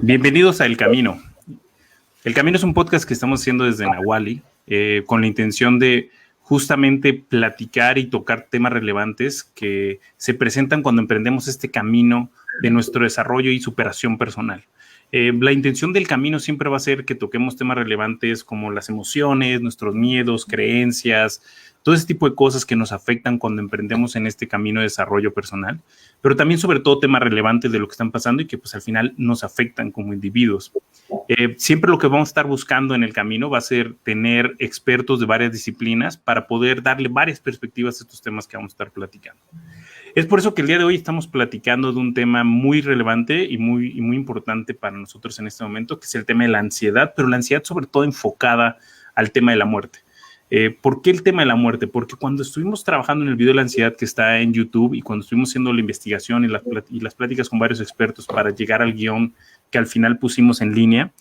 Bienvenidos a El Camino. El Camino es un podcast que estamos haciendo desde Nahuali, con la intención de justamente platicar y tocar temas relevantes que se presentan cuando emprendemos este camino de nuestro desarrollo y superación personal. La intención del camino siempre va a ser que toquemos temas relevantes como las emociones, nuestros miedos, creencias, todo ese tipo de cosas que nos afectan cuando emprendemos en este camino de desarrollo personal, pero también sobre todo temas relevantes de lo que están pasando y que pues al final nos afectan como individuos. Siempre lo que vamos a estar buscando en el camino va a ser tener expertos de varias disciplinas para poder darle varias perspectivas a estos temas que vamos a estar platicando. Es por eso que el día de hoy estamos platicando de un tema muy relevante y muy importante para nosotros en este momento, que es el tema de la ansiedad, pero la ansiedad sobre todo enfocada al tema de la muerte. ¿Por qué el tema de la muerte? Porque cuando estuvimos trabajando en el video de la ansiedad que está en YouTube y cuando estuvimos haciendo la investigación y las pláticas con varios expertos para llegar al guión que al final pusimos en línea,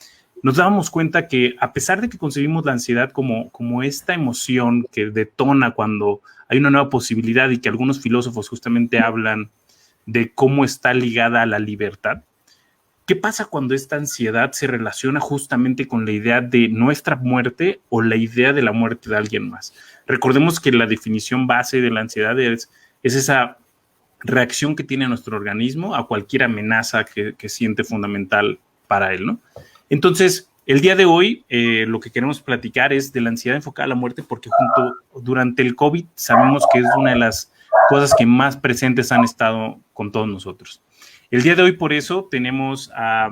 nos dábamos cuenta que a pesar de que concebimos la ansiedad como esta emoción que detona cuando hay una nueva posibilidad y que algunos filósofos justamente hablan de cómo está ligada a la libertad, ¿qué pasa cuando esta ansiedad se relaciona justamente con la idea de nuestra muerte o la idea de la muerte de alguien más? Recordemos que la definición base de la ansiedad es esa reacción que tiene nuestro organismo a cualquier amenaza que siente fundamental para él, ¿no? Entonces, el día de hoy lo que queremos platicar es de la ansiedad enfocada a la muerte porque durante el COVID sabemos que es una de las cosas que más presentes han estado con todos nosotros. El día de hoy por eso tenemos a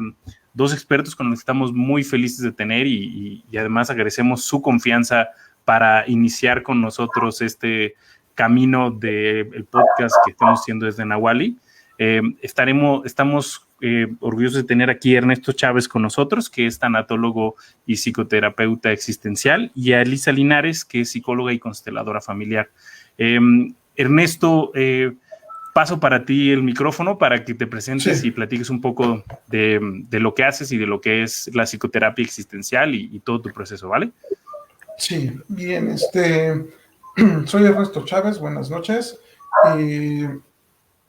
dos expertos con los que estamos muy felices de tener y además agradecemos su confianza para iniciar con nosotros este camino del podcast que estamos haciendo desde Nahuali. Estamos orgullosos de tener aquí a Ernesto Chávez con nosotros, que es tanatólogo y psicoterapeuta existencial, y a Elisa Linares, que es psicóloga y consteladora familiar. Ernesto, paso para ti el micrófono para que te presentes y platiques un poco de lo que haces y de lo que es la psicoterapia existencial y todo tu proceso, ¿vale? Sí, bien, soy Ernesto Chávez, buenas noches.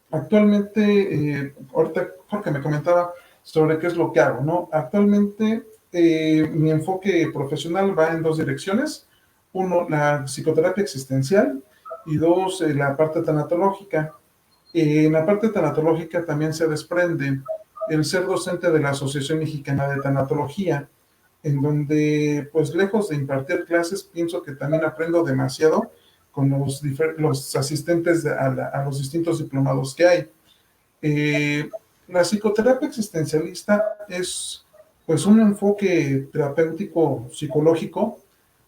Actualmente, ahorita Jorge me comentaba sobre qué es lo que hago, ¿no? Actualmente mi enfoque profesional va en dos direcciones. Uno, la psicoterapia existencial y dos, la parte tanatológica. En la parte tanatológica también se desprende el ser docente de la Asociación Mexicana de Tanatología, en donde, pues lejos de impartir clases, pienso que también aprendo demasiado con los asistentes a los distintos diplomados que hay. La psicoterapia existencialista es pues un enfoque terapéutico psicológico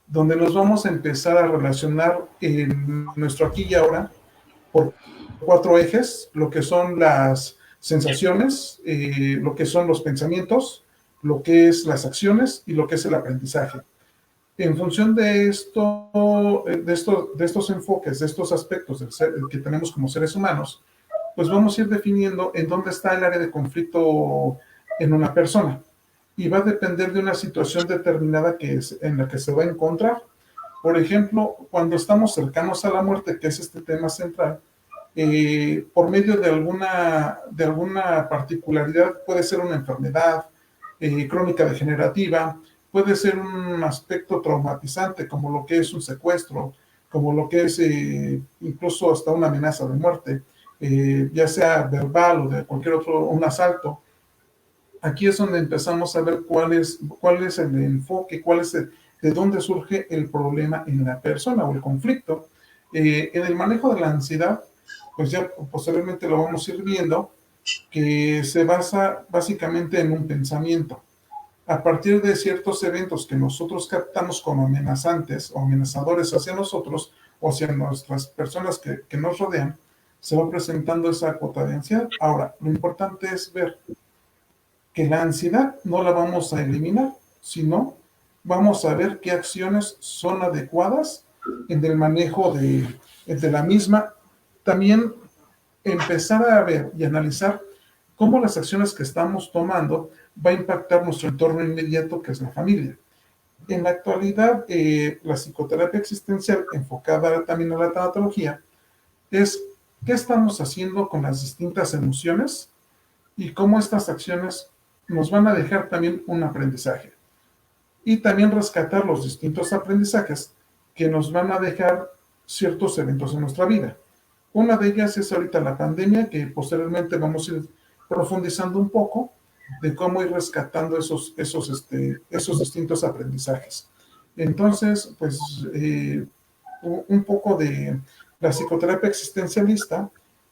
donde nos vamos a empezar a relacionar en nuestro aquí y ahora por cuatro ejes, lo que son las sensaciones, lo que son los pensamientos, lo que es las acciones y lo que es el aprendizaje. En función de estos enfoques, de estos aspectos del ser, que tenemos como seres humanos, pues vamos a ir definiendo en dónde está el área de conflicto en una persona. Y va a depender de una situación determinada en la que se va a encontrar. Por ejemplo, cuando estamos cercanos a la muerte, que es este tema central, por medio de alguna particularidad, puede ser una enfermedad crónica degenerativa, puede ser un aspecto traumatizante como lo que es un secuestro, como lo que es incluso hasta una amenaza de muerte, ya sea verbal o de cualquier otro, un asalto. Aquí es donde empezamos a ver cuál es el enfoque, de dónde surge el problema en la persona o el conflicto. En el manejo de la ansiedad, pues ya posteriormente lo vamos a ir viendo, que se basa básicamente en un pensamiento. A partir de ciertos eventos que nosotros captamos como amenazantes o amenazadores hacia nosotros o hacia nuestras personas que nos rodean, se va presentando esa cuota de ansiedad. Ahora, lo importante es ver que la ansiedad no la vamos a eliminar, sino vamos a ver qué acciones son adecuadas en el manejo de la misma. También empezar a ver y analizar cómo las acciones que estamos tomando va a impactar nuestro entorno inmediato, que es la familia. En la actualidad, la psicoterapia existencial, enfocada también a la tanatología, es qué estamos haciendo con las distintas emociones y cómo estas acciones nos van a dejar también un aprendizaje. Y también rescatar los distintos aprendizajes que nos van a dejar ciertos eventos en nuestra vida. Una de ellas es ahorita la pandemia, que posteriormente vamos a ir profundizando un poco de cómo ir rescatando esos distintos aprendizajes. Entonces, pues, un poco de la psicoterapia existencialista,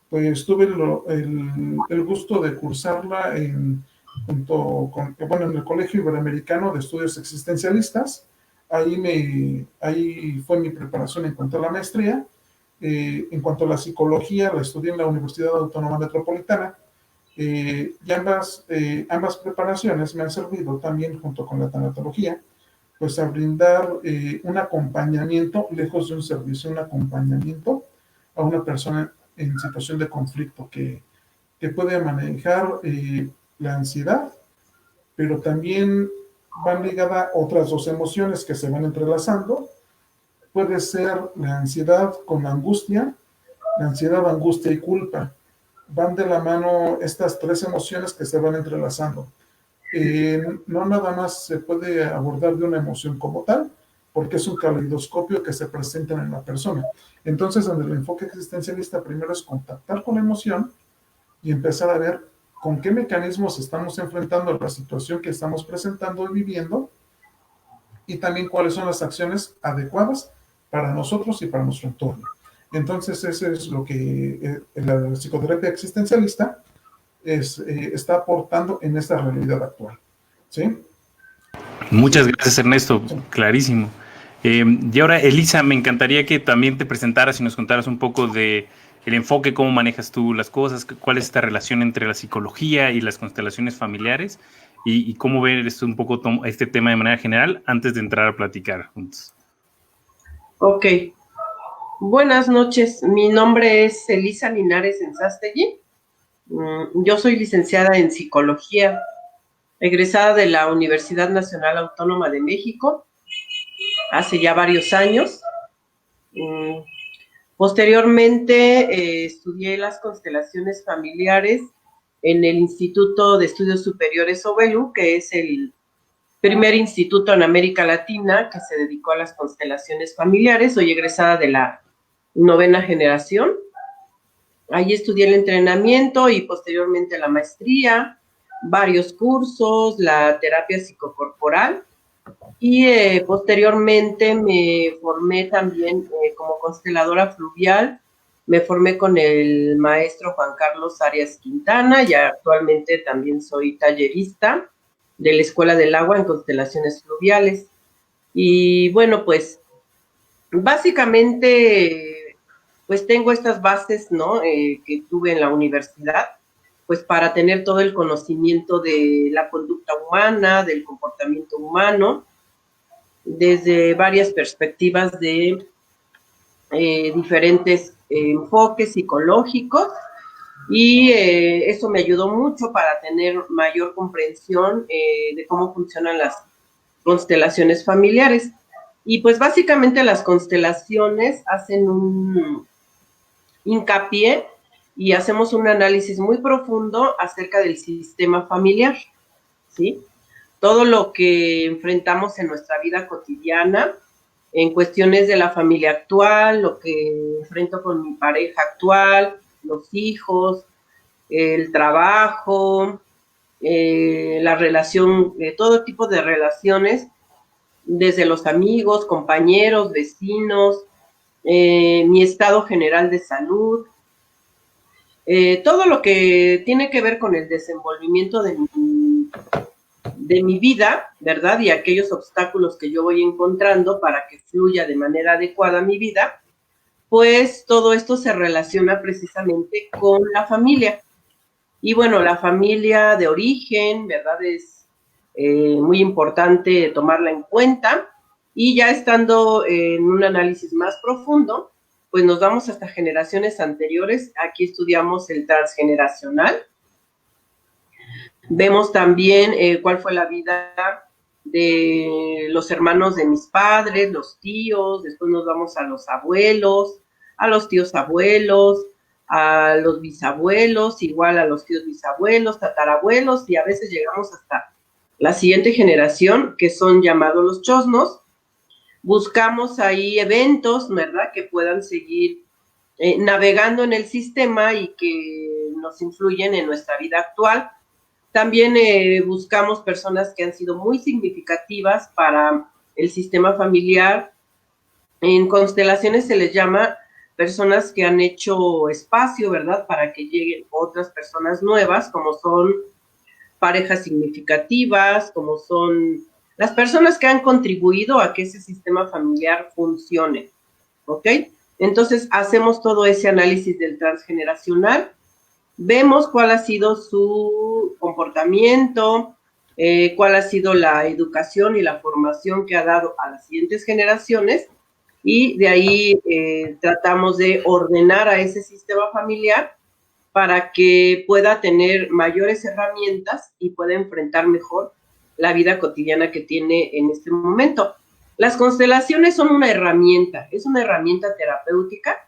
pues tuve el gusto de cursarla junto con, bueno, en el Colegio Iberoamericano de Estudios Existencialistas. Ahí fue mi preparación en cuanto a la maestría. En cuanto a la psicología, la estudié en la Universidad Autónoma Metropolitana. Y ambas preparaciones me han servido también, junto con la tanatología, pues a brindar un acompañamiento, lejos de un servicio, un acompañamiento a una persona en situación de conflicto que puede manejar la ansiedad, pero también van ligadas otras dos emociones que se van entrelazando. Puede ser la ansiedad con la angustia y culpa. Van de la mano estas tres emociones que se van entrelazando. No nada más se puede abordar de una emoción como tal, porque es un caleidoscopio que se presenta en la persona. Entonces, donde el enfoque existencialista primero es contactar con la emoción y empezar a ver con qué mecanismos estamos enfrentando a la situación que estamos presentando y viviendo, y también cuáles son las acciones adecuadas para nosotros y para nuestro entorno. Entonces, eso es lo que la psicoterapia existencialista está aportando en esta realidad actual. ¿Sí? Muchas gracias, Ernesto. Sí. Clarísimo. Y ahora, Elisa, me encantaría que también te presentaras y nos contaras un poco de el enfoque, cómo manejas tú las cosas, cuál es esta relación entre la psicología y las constelaciones familiares, y cómo ves un poco este tema de manera general antes de entrar a platicar juntos. Ok. Buenas noches. Mi nombre es Elisa Linares Enzastegui. Yo soy licenciada en psicología, egresada de la Universidad Nacional Autónoma de México hace ya varios años. Posteriormente estudié las constelaciones familiares en el Instituto de Estudios Superiores OBELU, que es el primer instituto en América Latina que se dedicó a las constelaciones familiares. Soy egresada de la 9ª generación. Ahí estudié el entrenamiento y posteriormente la maestría, varios cursos, la terapia psicocorporal, y posteriormente me formé también como consteladora fluvial. Me formé con el maestro Juan Carlos Arias Quintana y actualmente también soy tallerista de la Escuela del Agua en constelaciones fluviales. Y bueno, pues básicamente pues tengo estas bases, ¿no? Que tuve en la universidad, pues para tener todo el conocimiento de la conducta humana, del comportamiento humano, desde varias perspectivas de diferentes enfoques psicológicos, y eso me ayudó mucho para tener mayor comprensión de cómo funcionan las constelaciones familiares. Y pues básicamente las constelaciones hacen un hincapié y hacemos un análisis muy profundo acerca del sistema familiar, ¿sí? Todo lo que enfrentamos en nuestra vida cotidiana, en cuestiones de la familia actual, lo que enfrento con mi pareja actual, los hijos, el trabajo, la relación, todo tipo de relaciones, desde los amigos, compañeros, vecinos, mi estado general de salud, todo lo que tiene que ver con el desenvolvimiento de mi vida, ¿verdad? Y aquellos obstáculos que yo voy encontrando para que fluya de manera adecuada mi vida, pues todo esto se relaciona precisamente con la familia. Y bueno, la familia de origen, ¿verdad? Es muy importante tomarla en cuenta, y ya estando en un análisis más profundo, pues nos vamos hasta generaciones anteriores. Aquí estudiamos el transgeneracional. Vemos también cuál fue la vida de los hermanos de mis padres, los tíos, después nos vamos a los abuelos, a los tíos abuelos, a los bisabuelos, igual a los tíos bisabuelos, tatarabuelos, y a veces llegamos hasta la siguiente generación, que son llamados los chosnos. Buscamos ahí eventos, ¿verdad?, que puedan seguir navegando en el sistema y que nos influyen en nuestra vida actual. También buscamos personas que han sido muy significativas para el sistema familiar. En constelaciones se les llama personas que han hecho espacio, ¿verdad?, para que lleguen otras personas nuevas, como son parejas significativas, como son las personas que han contribuido a que ese sistema familiar funcione, ¿ok? Entonces, hacemos todo ese análisis del transgeneracional, vemos cuál ha sido su comportamiento, cuál ha sido la educación y la formación que ha dado a las siguientes generaciones, y de ahí tratamos de ordenar a ese sistema familiar para que pueda tener mayores herramientas y pueda enfrentar mejor la vida cotidiana que tiene en este momento. Las constelaciones son una herramienta, es una herramienta terapéutica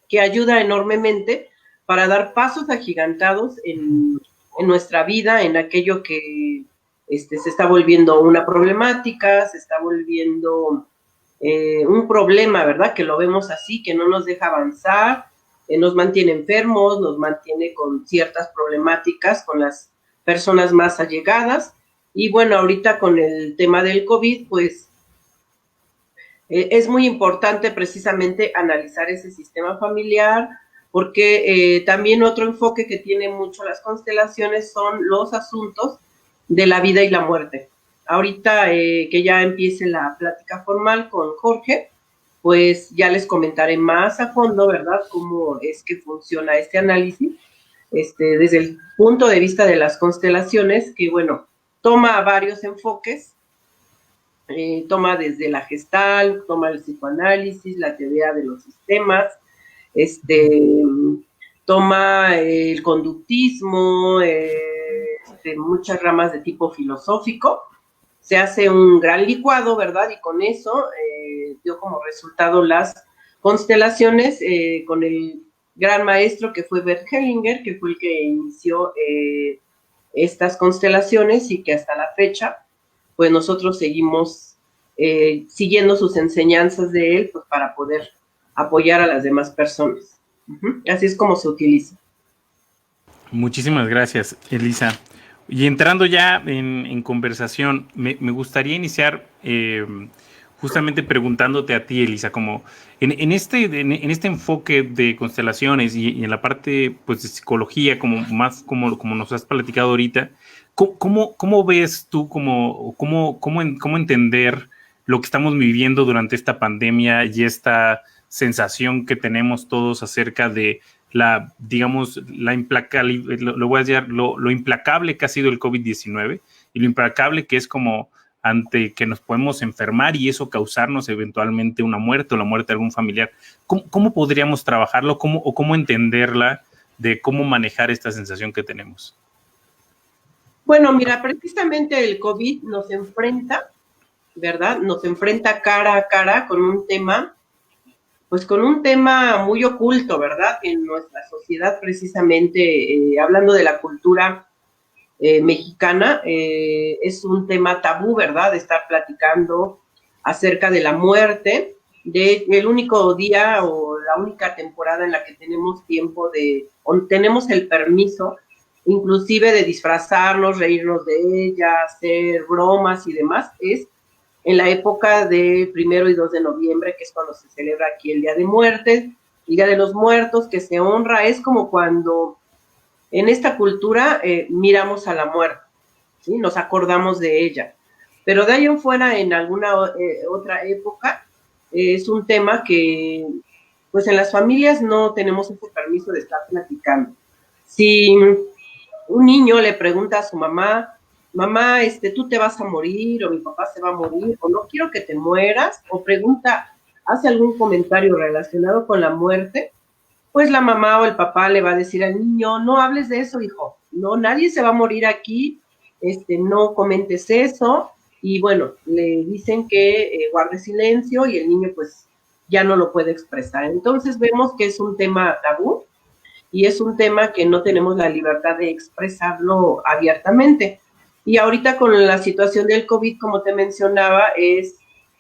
que ayuda enormemente para dar pasos agigantados en nuestra vida, en aquello que se está volviendo una problemática, se está volviendo un problema, ¿verdad? Que lo vemos así, que no nos deja avanzar, nos mantiene enfermos, nos mantiene con ciertas problemáticas con las personas más allegadas. Y bueno, ahorita con el tema del COVID, pues es muy importante precisamente analizar ese sistema familiar, porque también otro enfoque que tiene mucho las constelaciones son los asuntos de la vida y la muerte. Ahorita que ya empiece la plática formal con Jorge, pues ya les comentaré más a fondo, ¿verdad?, cómo es que funciona este análisis, desde el punto de vista de las constelaciones, que bueno, toma varios enfoques, toma desde la Gestalt, toma el psicoanálisis, la teoría de los sistemas, toma el conductismo, muchas ramas de tipo filosófico. Se hace un gran licuado, ¿verdad? Y con eso dio como resultado las constelaciones con el gran maestro que fue Bert Hellinger, que fue el que inició estas constelaciones y que hasta la fecha, pues nosotros seguimos siguiendo sus enseñanzas de él, pues para poder apoyar a las demás personas. Así es como se utiliza. Muchísimas gracias, Elisa. Y entrando ya en conversación, me gustaría iniciar justamente preguntándote a ti, Elisa, como en este enfoque de constelaciones y en la parte, pues, de psicología, como nos has platicado ahorita, ¿cómo ves tú, cómo entender lo que estamos viviendo durante esta pandemia y esta sensación que tenemos todos acerca de la implacable, lo voy a decir, lo implacable que ha sido el COVID-19 y lo implacable que es como ante que nos podemos enfermar y eso causarnos eventualmente una muerte o la muerte de algún familiar? ¿Cómo podríamos trabajarlo cómo entenderla, de cómo manejar esta sensación que tenemos? Bueno, mira, precisamente el COVID nos enfrenta, ¿verdad? Nos enfrenta cara a cara con un tema, pues con un tema muy oculto, ¿verdad? En nuestra sociedad, precisamente, hablando de la cultura mexicana, es un tema tabú, ¿verdad? De estar platicando acerca de la muerte, el único día o la única temporada en la que tenemos tiempo o tenemos el permiso, inclusive de disfrazarnos, reírnos de ella, hacer bromas y demás, es en la época de 1 y 2 de noviembre, que es cuando se celebra aquí el Día de Muertes, el Día de los Muertos, que se honra. Es como cuando en esta cultura miramos a la muerte, ¿sí? Nos acordamos de ella. Pero de ahí en fuera, en alguna otra época, es un tema que, pues en las familias no tenemos ese permiso de estar platicando. Si un niño le pregunta a su mamá, tú te vas a morir, o mi papá se va a morir, o no quiero que te mueras, o hace algún comentario relacionado con la muerte, pues la mamá o el papá le va a decir al niño, no hables de eso, hijo, no, nadie se va a morir aquí, no comentes eso, y bueno, le dicen que guarde silencio y el niño pues ya no lo puede expresar. Entonces vemos que es un tema tabú, y es un tema que no tenemos la libertad de expresarlo abiertamente. Y ahorita con la situación del COVID, como te mencionaba, es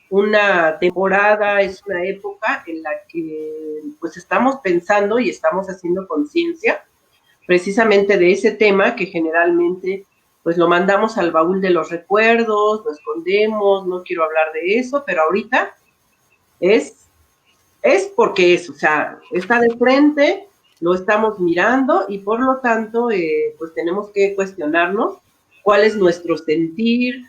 una temporada, es una época en la que pues estamos pensando y estamos haciendo conciencia precisamente de ese tema que generalmente pues lo mandamos al baúl de los recuerdos, lo escondemos, no quiero hablar de eso, pero ahorita es, es porque es, o sea, está de frente, lo estamos mirando y por lo tanto pues tenemos que cuestionarnos cuál es nuestro sentir,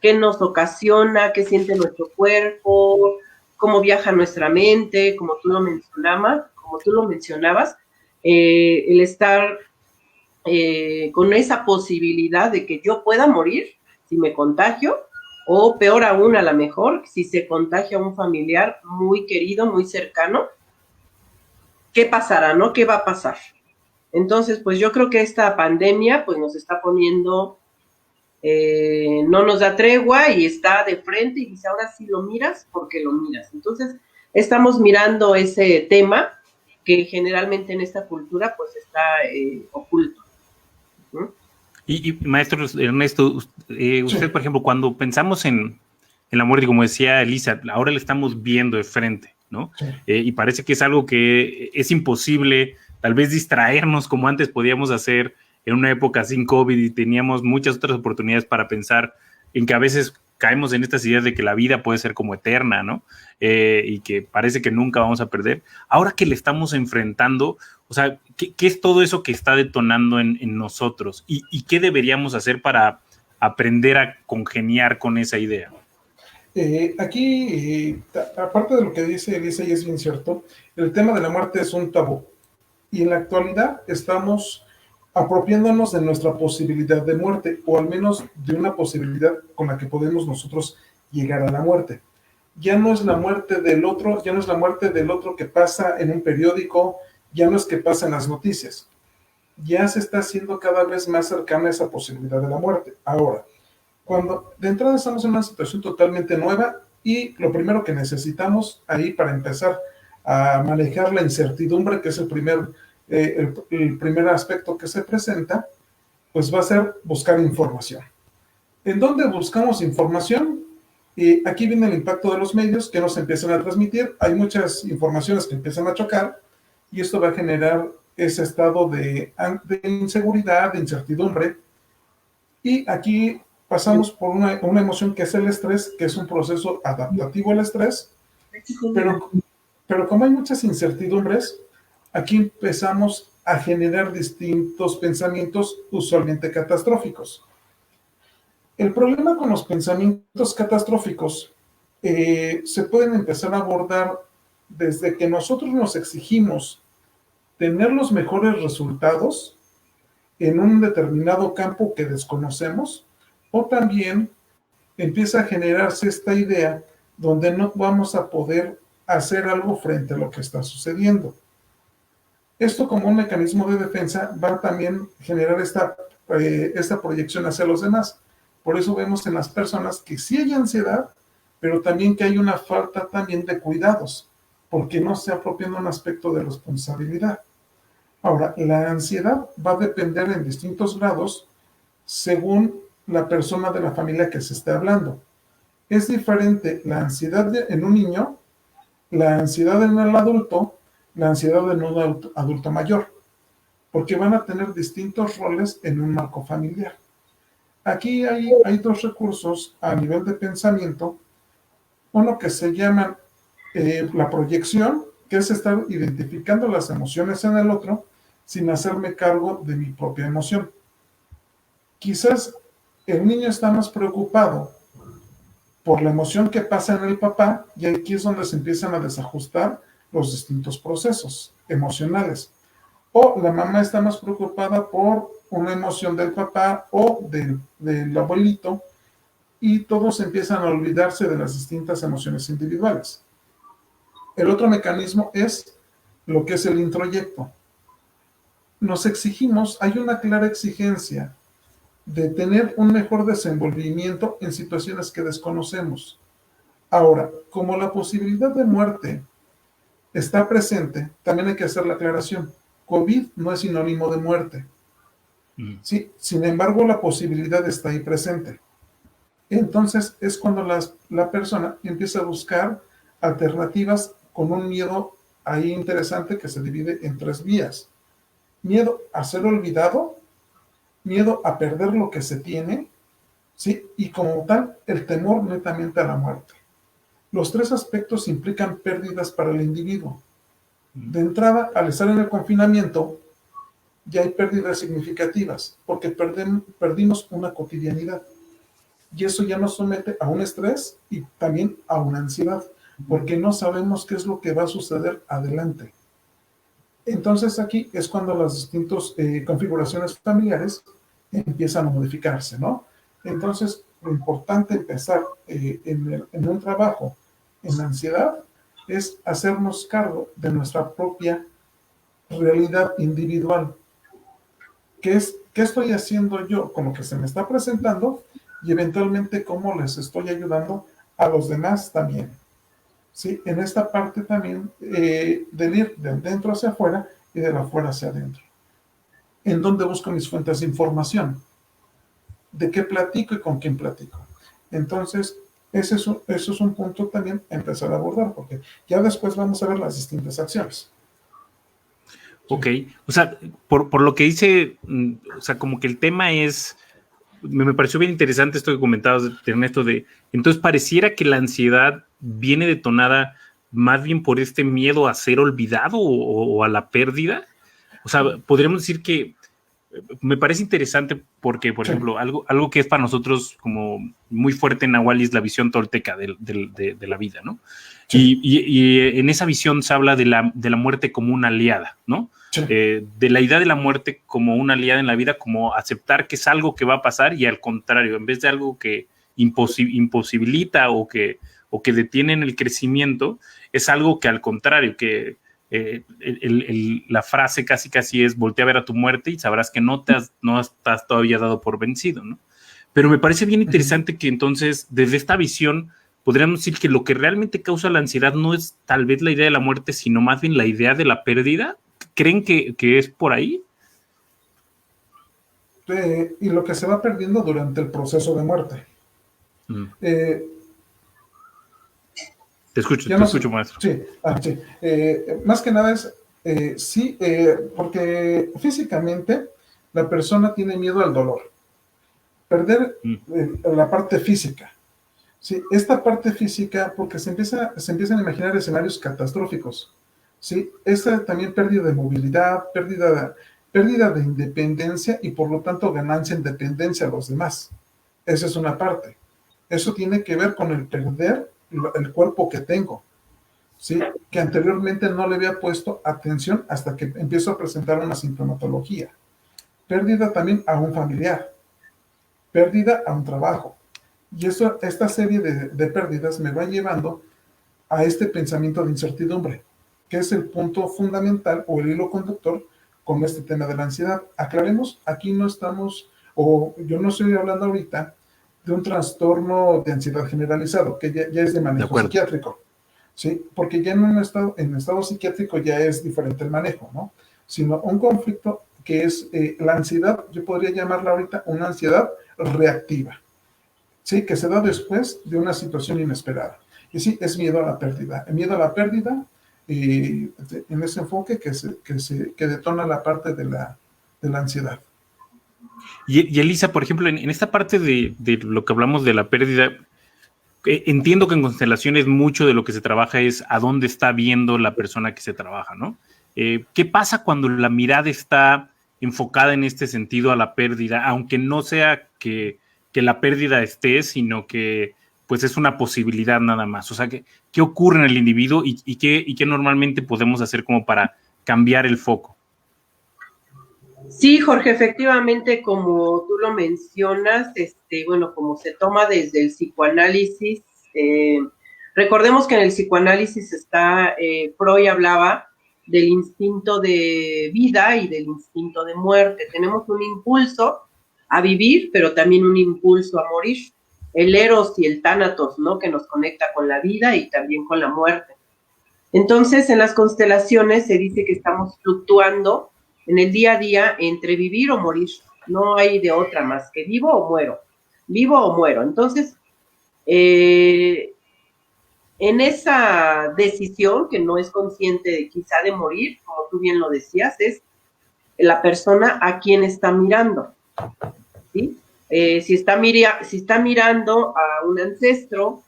qué nos ocasiona, qué siente nuestro cuerpo, cómo viaja nuestra mente, como tú lo mencionabas, el estar con esa posibilidad de que yo pueda morir si me contagio, o peor aún, a lo mejor, si se contagia un familiar muy querido, muy cercano, ¿qué pasará, no? ¿Qué va a pasar? Entonces, pues yo creo que esta pandemia pues nos está poniendo, no nos da tregua y está de frente y dice, ahora sí lo miras porque lo miras. Entonces, estamos mirando ese tema que generalmente en esta cultura pues está oculto. Y maestro Ernesto, usted, por ejemplo, cuando pensamos en la muerte, como decía Elisa, ahora la estamos viendo de frente, ¿no? Sí. Y parece que es algo que es imposible, tal vez distraernos como antes podíamos hacer en una época sin COVID y teníamos muchas otras oportunidades para pensar en que a veces caemos en estas ideas de que la vida puede ser como eterna, ¿no? Y que parece que nunca vamos a perder. Ahora que le estamos enfrentando, o sea, ¿qué es todo eso que está detonando en nosotros? ¿Y qué deberíamos hacer para aprender a congeniar con esa idea? Aquí, aparte de lo que dice Elisa, y es bien cierto, el tema de la muerte es un tabú. Y en la actualidad estamos apropiándonos de nuestra posibilidad de muerte, o al menos de una posibilidad con la que podemos nosotros llegar a la muerte. Ya no es la muerte del otro, ya no es la muerte del otro que pasa en un periódico, ya no es que pasa en las noticias. Ya se está haciendo cada vez más cercana a esa posibilidad de la muerte. Ahora, cuando de entrada estamos en una situación totalmente nueva y lo primero que necesitamos ahí para empezar a manejar la incertidumbre, que es el primer aspecto que se presenta, pues va a ser buscar información. ¿En dónde buscamos información? Aquí viene el impacto de los medios que nos empiezan a transmitir. Hay muchas informaciones que empiezan a chocar y esto va a generar ese estado de inseguridad, de incertidumbre. Y aquí pasamos por una emoción que es el estrés, que es un proceso adaptativo al estrés, pero como hay muchas incertidumbres, aquí empezamos a generar distintos pensamientos usualmente catastróficos. El problema con los pensamientos catastróficos se pueden empezar a abordar desde que nosotros nos exigimos tener los mejores resultados en un determinado campo que desconocemos, o también empieza a generarse esta idea donde no vamos a poder hacer algo frente a lo que está sucediendo. Esto como un mecanismo de defensa va a también generar esta proyección hacia los demás. Por eso vemos en las personas que sí hay ansiedad, pero también que hay una falta también de cuidados, porque no se apropian un aspecto de responsabilidad. Ahora, la ansiedad va a depender en distintos grados según la persona de la familia que se esté hablando. Es diferente la ansiedad en un niño, la ansiedad en el adulto, la ansiedad en un adulto mayor, porque van a tener distintos roles en un marco familiar. Aquí hay dos recursos a nivel de pensamiento, uno que se llama la proyección, que es estar identificando las emociones en el otro sin hacerme cargo de mi propia emoción. Quizás el niño está más preocupado por la emoción que pasa en el papá y aquí es donde se empiezan a desajustar los distintos procesos emocionales. O la mamá está más preocupada por una emoción del papá o del abuelito y todos empiezan a olvidarse de las distintas emociones individuales. El otro mecanismo es lo que es el introyecto. Nos exigimos, hay una clara exigencia de tener un mejor desenvolvimiento en situaciones que desconocemos. Ahora, como la posibilidad de muerte está presente, también hay que hacer la aclaración. COVID no es sinónimo de muerte. Sí, sin embargo, la posibilidad está ahí presente. Entonces es cuando la persona empieza a buscar alternativas con un miedo ahí interesante que se divide en 3 vías. Miedo a ser olvidado, miedo a perder lo que se tiene, ¿sí? Y como tal, el temor netamente a la muerte. Los 3 aspectos implican pérdidas para el individuo. De entrada, al estar en el confinamiento, ya hay pérdidas significativas, porque perdimos una cotidianidad. Y eso ya nos somete a un estrés y también a una ansiedad, porque no sabemos qué es lo que va a suceder adelante. Entonces aquí es cuando las distintas configuraciones familiares empiezan a modificarse, ¿no? Entonces, lo importante empezar en un trabajo en la ansiedad es hacernos cargo de nuestra propia realidad individual. ¿Qué estoy haciendo yo con lo que se me está presentando? Y eventualmente cómo les estoy ayudando a los demás también. ¿Sí? En esta parte también del ir de dentro hacia afuera y de afuera hacia adentro. ¿En dónde busco mis fuentes de información? ¿De qué platico y con quién platico? Entonces, eso es un punto también a empezar a abordar, porque ya después vamos a ver las distintas acciones. Ok, o sea, por lo que dice, o sea, como que el tema es, me pareció bien interesante esto que comentabas, Ernesto, entonces pareciera que la ansiedad viene detonada más bien por este miedo a ser olvidado o a la pérdida. O sea, podríamos decir que me parece interesante porque, por ejemplo, algo que es para nosotros como muy fuerte en Nahual es la visión tolteca de la vida, ¿no? Sí. Y en esa visión se habla de la muerte como una aliada, ¿no? Sí. De la idea de la muerte como una aliada en la vida, como aceptar que es algo que va a pasar y al contrario, en vez de algo que imposibilita o que detiene en el crecimiento, es algo que al contrario, que la frase casi es voltea a ver a tu muerte y sabrás que no estás todavía dado por vencido, ¿no? Pero me parece bien interesante que entonces desde esta visión podríamos decir que lo que realmente causa la ansiedad no es tal vez la idea de la muerte, sino más bien la idea de la pérdida. ¿Creen que es por ahí? Y lo que se va perdiendo durante el proceso de muerte. Te escucho, maestro. Sí, sí. Más que nada es, sí, porque físicamente la persona tiene miedo al dolor. Perder la parte física. Sí, esta parte física, porque se empiezan a imaginar escenarios catastróficos. Sí, esta también pérdida de movilidad, pérdida de independencia y por lo tanto ganancia en dependencia a los demás. Esa es una parte. Eso tiene que ver con el perder el cuerpo que tengo, ¿sí? Que anteriormente no le había puesto atención hasta que empiezo a presentar una sintomatología. Pérdida también a un familiar, pérdida a un trabajo. Y esta serie de pérdidas me va llevando a este pensamiento de incertidumbre, que es el punto fundamental o el hilo conductor con este tema de la ansiedad. Aclaremos, aquí no estamos, o yo no estoy hablando ahorita de un trastorno de ansiedad generalizado, que ya es de manejo psiquiátrico, ¿sí? Porque ya en estado psiquiátrico ya es diferente el manejo, ¿no? Sino un conflicto que es la ansiedad, yo podría llamarla ahorita una ansiedad reactiva, ¿sí? Que se da después de una situación inesperada. Y sí, es miedo a la pérdida. El miedo a la pérdida, en ese enfoque que detona la parte de la ansiedad. Y Elisa, por ejemplo, en esta parte de lo que hablamos de la pérdida, entiendo que en constelaciones mucho de lo que se trabaja es a dónde está viendo la persona que se trabaja, ¿no? ¿Qué pasa cuando la mirada está enfocada en este sentido a la pérdida, aunque no sea que la pérdida esté, sino que pues es una posibilidad nada más? O sea, ¿qué ocurre en el individuo y qué normalmente podemos hacer como para cambiar el foco? Sí, Jorge, efectivamente, como tú lo mencionas, bueno, como se toma desde el psicoanálisis, recordemos que en el psicoanálisis Freud hablaba del instinto de vida y del instinto de muerte. Tenemos un impulso a vivir, pero también un impulso a morir. El eros y el tánatos, ¿no? Que nos conecta con la vida y también con la muerte. Entonces, en las constelaciones se dice que estamos fluctuando en el día a día entre vivir o morir. No hay de otra más que vivo o muero. Vivo o muero. Entonces, en esa decisión que no es consciente de quizá de morir, como tú bien lo decías, es la persona a quien está mirando, ¿sí? Si está mirando a un ancestro,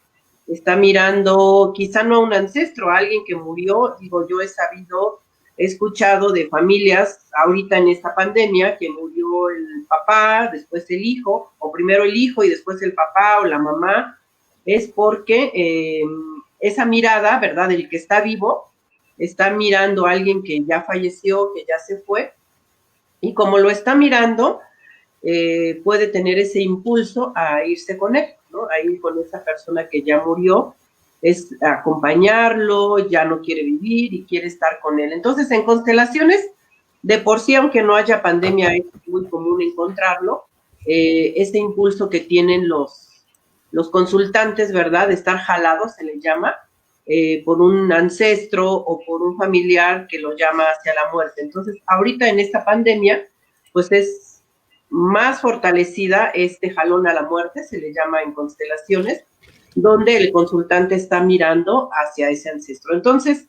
está mirando quizá no a un ancestro, a alguien que murió. Digo, yo he escuchado de familias ahorita en esta pandemia que murió el papá, después el hijo, o primero el hijo y después el papá o la mamá. Es porque esa mirada, ¿verdad? El que está vivo está mirando a alguien que ya falleció, que ya se fue, y como lo está mirando, puede tener ese impulso a irse con él, ¿no? A ir con esa persona que ya murió, es acompañarlo, ya no quiere vivir y quiere estar con él. Entonces, en constelaciones, de por sí, aunque no haya pandemia, es muy común encontrarlo, ese impulso que tienen los consultantes, ¿verdad? De estar jalados, se les llama, por un ancestro o por un familiar que lo llama hacia la muerte. Entonces, ahorita en esta pandemia, pues es más fortalecida este jalón a la muerte, se le llama en constelaciones, donde el consultante está mirando hacia ese ancestro. Entonces,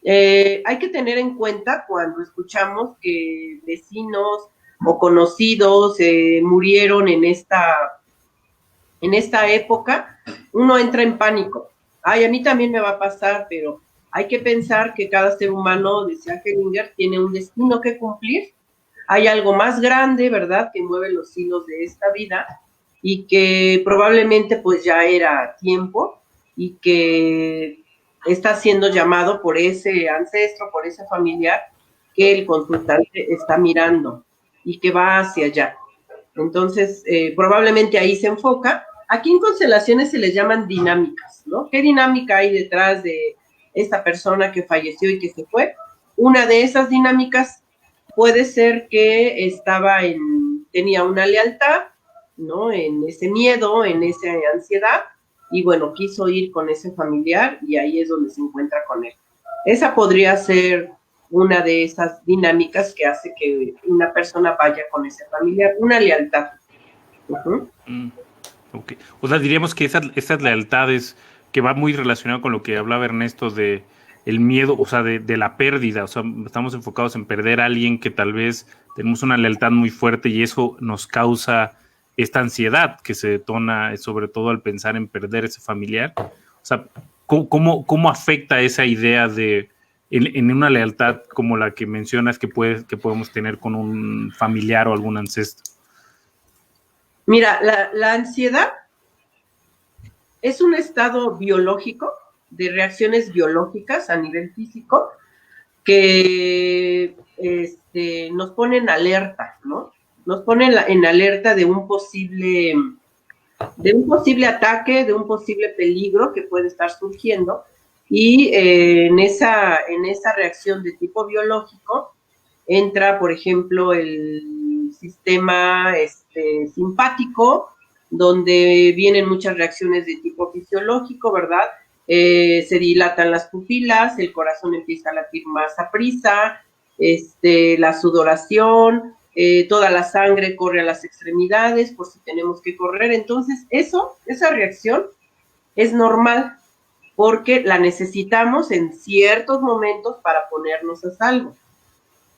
hay que tener en cuenta cuando escuchamos que vecinos o conocidos murieron en esta época, uno entra en pánico. Ay, a mí también me va a pasar, pero hay que pensar que cada ser humano, decía Hellinger, tiene un destino que cumplir. Hay algo más grande, ¿verdad?, que mueve los hilos de esta vida y que probablemente pues ya era tiempo y que está siendo llamado por ese ancestro, por ese familiar que el consultante está mirando y que va hacia allá. Entonces, probablemente ahí se enfoca. Aquí en constelaciones se les llaman dinámicas, ¿no? ¿Qué dinámica hay detrás de esta persona que falleció y que se fue? Una de esas dinámicas puede ser que tenía una lealtad, ¿no? En ese miedo, en esa ansiedad, y bueno, quiso ir con ese familiar y ahí es donde se encuentra con él. Esa podría ser una de esas dinámicas que hace que una persona vaya con ese familiar, una lealtad. Okay. O sea, diríamos que esas lealtades que va muy relacionado con lo que hablaba Ernesto de el miedo, o sea, de la pérdida. O sea, estamos enfocados en perder a alguien que tal vez tenemos una lealtad muy fuerte y eso nos causa esta ansiedad que se detona sobre todo al pensar en perder ese familiar. O sea, ¿cómo afecta esa idea de en una lealtad como la que mencionas que podemos tener con un familiar o algún ancestro? Mira, la ansiedad es un estado biológico, de reacciones biológicas a nivel físico, que nos pone en alerta, ¿no? Nos pone en alerta de un posible ataque, de un posible peligro que puede estar surgiendo, y en esa reacción de tipo biológico entra, por ejemplo, el sistema simpático, donde vienen muchas reacciones de tipo fisiológico, ¿verdad? Se dilatan las pupilas, el corazón empieza a latir más aprisa, la sudoración, toda la sangre corre a las extremidades por si tenemos que correr. Entonces, esa reacción es normal porque la necesitamos en ciertos momentos para ponernos a salvo,